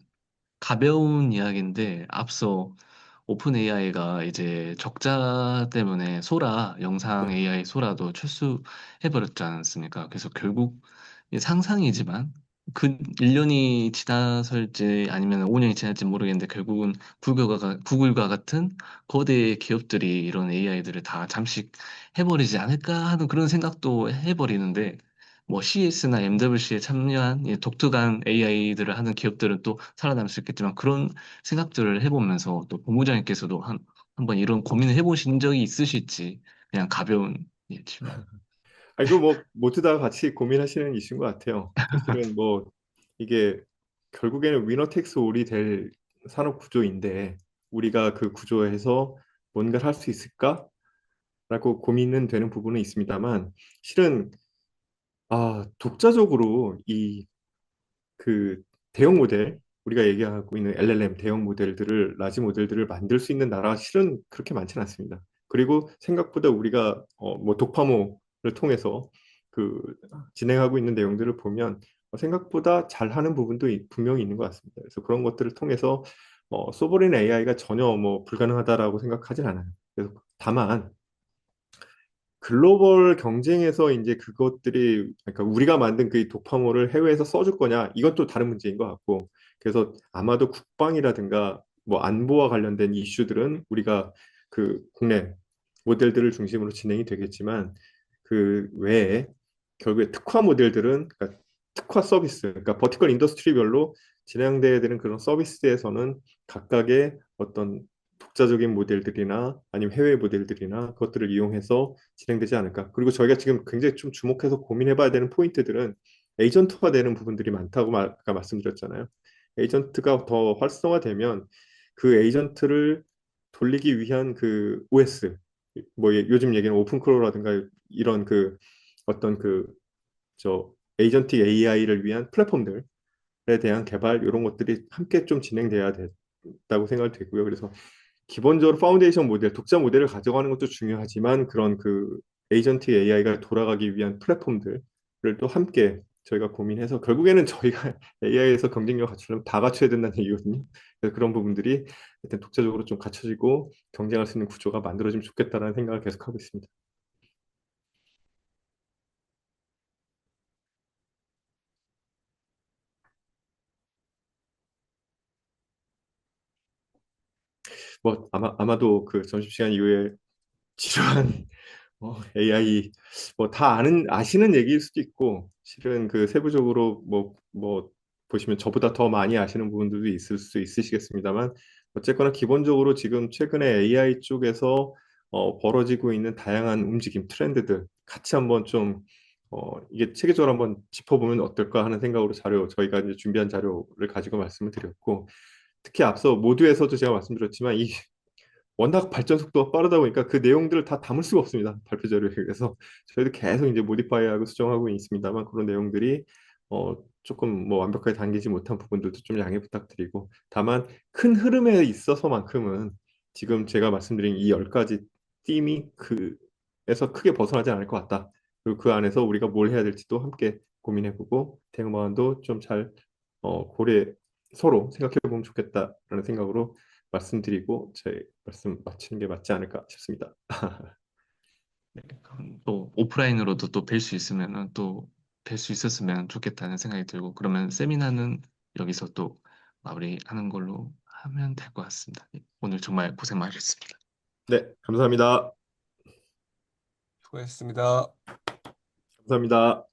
가벼운 이야기인데 앞서 오픈 AI가 이제 적자 때문에 소라, 영상 네. AI 소라도 철수해 버렸지 않습니까? 그래서 결국 이게 상상이지만 그 1년이 지나설지 아니면 5년이 지날지 모르겠는데 결국은 구글과 같은 거대 기업들이 이런 AI들을 다 잠식해버리지 않을까 하는 그런 생각도 해버리는데 뭐 CS나 MWC에 참여한 이 독특한 AI들을 하는 기업들은 또 살아남을 수 있겠지만 그런 생각들을 해보면서 또 본부장님께서도 한번 이런 고민을 해보신 적이 있으실지 그냥 가벼운 예, 질문. 이거 뭐 모두 다 같이 고민하시는 이슈인 것 같아요. 사실은 뭐 이게 결국에는 위너 텍스 올이 될 산업 구조인데 우리가 그 구조에서 뭔가를 할 수 있을까라고 고민은 되는 부분은 있습니다만 실은 독자적으로 이 그 대형 모델 우리가 얘기하고 있는 LLM 대형 모델들을 라지 모델들을 만들 수 있는 나라가 실은 그렇게 많지는 않습니다. 그리고 생각보다 우리가 뭐 독파모를 통해서 그 진행하고 있는 내용들을 보면 생각보다 잘하는 부분도 분명히 있는 것 같습니다. 그래서 그런 것들을 통해서 소버린 AI가 전혀 뭐 불가능하다라고 생각하진 않아요. 그래서 다만 글로벌 경쟁에서 이제 그것들이 그러니까 우리가 만든 그 독파모를 해외에서 써줄 거냐 이건 또 다른 문제인 것 같고 그래서 아마도 국방이라든가 뭐 안보와 관련된 이슈들은 우리가 그 국내 모델들을 중심으로 진행이 되겠지만 그 외에 결국에 특화 모델들은 그러니까 특화 서비스 그러니까 버티컬 인더스트리별로 진행돼야 되는 그런 서비스에서는 각각의 어떤 독자적인 모델들이나 아니면 해외 모델들이나 그것들을 이용해서 진행되지 않을까. 그리고 저희가 지금 굉장히 좀 주목해서 고민해봐야 되는 포인트들은 에이전트화 되는 부분들이 많다고 아까 말씀드렸잖아요. 에이전트가 더 활성화되면 그 에이전트를 돌리기 위한 그 OS, 뭐 요즘 얘기는 오픈크로우라든가 이런 그 어떤 그 저 에이전틱 AI를 위한 플랫폼들에 대한 개발 이런 것들이 함께 좀 진행돼야 된다고 생각이 되고요. 그래서 기본적으로 파운데이션 모델, 독자 모델을 가져가는 것도 중요하지만 그런 그 에이전틱 AI가 돌아가기 위한 플랫폼들을 또 함께 저희가 고민해서 결국에는 저희가 AI에서 경쟁력 갖추려면 다 갖춰야 된다는 얘기거든요. 그래서 그런 부분들이 일단 독자적으로 좀 갖춰지고 경쟁할 수 있는 구조가 만들어지면 좋겠다라는 생각을 계속하고 있습니다. 뭐 아마도 그 점심시간 이후에 지루한 AI 뭐 다 아시는 얘기일 수도 있고 실은 그 세부적으로 뭐 보시면 저보다 더 많이 아시는 부분들도 있을 수 있으시겠습니다만 어쨌거나 기본적으로 지금 최근에 AI 쪽에서 벌어지고 있는 다양한 움직임 트렌드들 같이 한번 좀 이게 체계적으로 한번 짚어보면 어떨까 하는 생각으로 저희가 이제 준비한 자료를 가지고 말씀을 드렸고 특히 앞서 모두에서도 제가 말씀드렸지만 이 워낙 발전 속도가 빠르다 보니까 그 내용들을 다 담을 수가 없습니다. 발표 자료에. 그래서 저희도 계속 이제 모디파이하고 수정하고 있습니다만 그런 내용들이 조금 뭐 완벽하게 담기지 못한 부분들도 좀 양해 부탁드리고 다만 큰 흐름에 있어서만큼은 지금 제가 말씀드린 이 10가지 팀이 그에서 크게 벗어나지 않을 것 같다. 그리고 그 안에서 우리가 뭘 해야 될지도 함께 고민해보고 대응 방안도 좀 잘 고려 서로 생각해보면 좋겠다라는 생각으로 말씀드리고 제 말씀 마치는 게 맞지 않을까 싶습니다. 그럼 또 오프라인으로도 또 뵐 수 있으면은 또 뵐 수 있었으면 좋겠다는 생각이 들고 그러면 세미나는 여기서 또 마무리하는 걸로 하면 될 것 같습니다. 오늘 정말 고생 많으셨습니다. 네, 감사합니다. 수고했습니다. 감사합니다.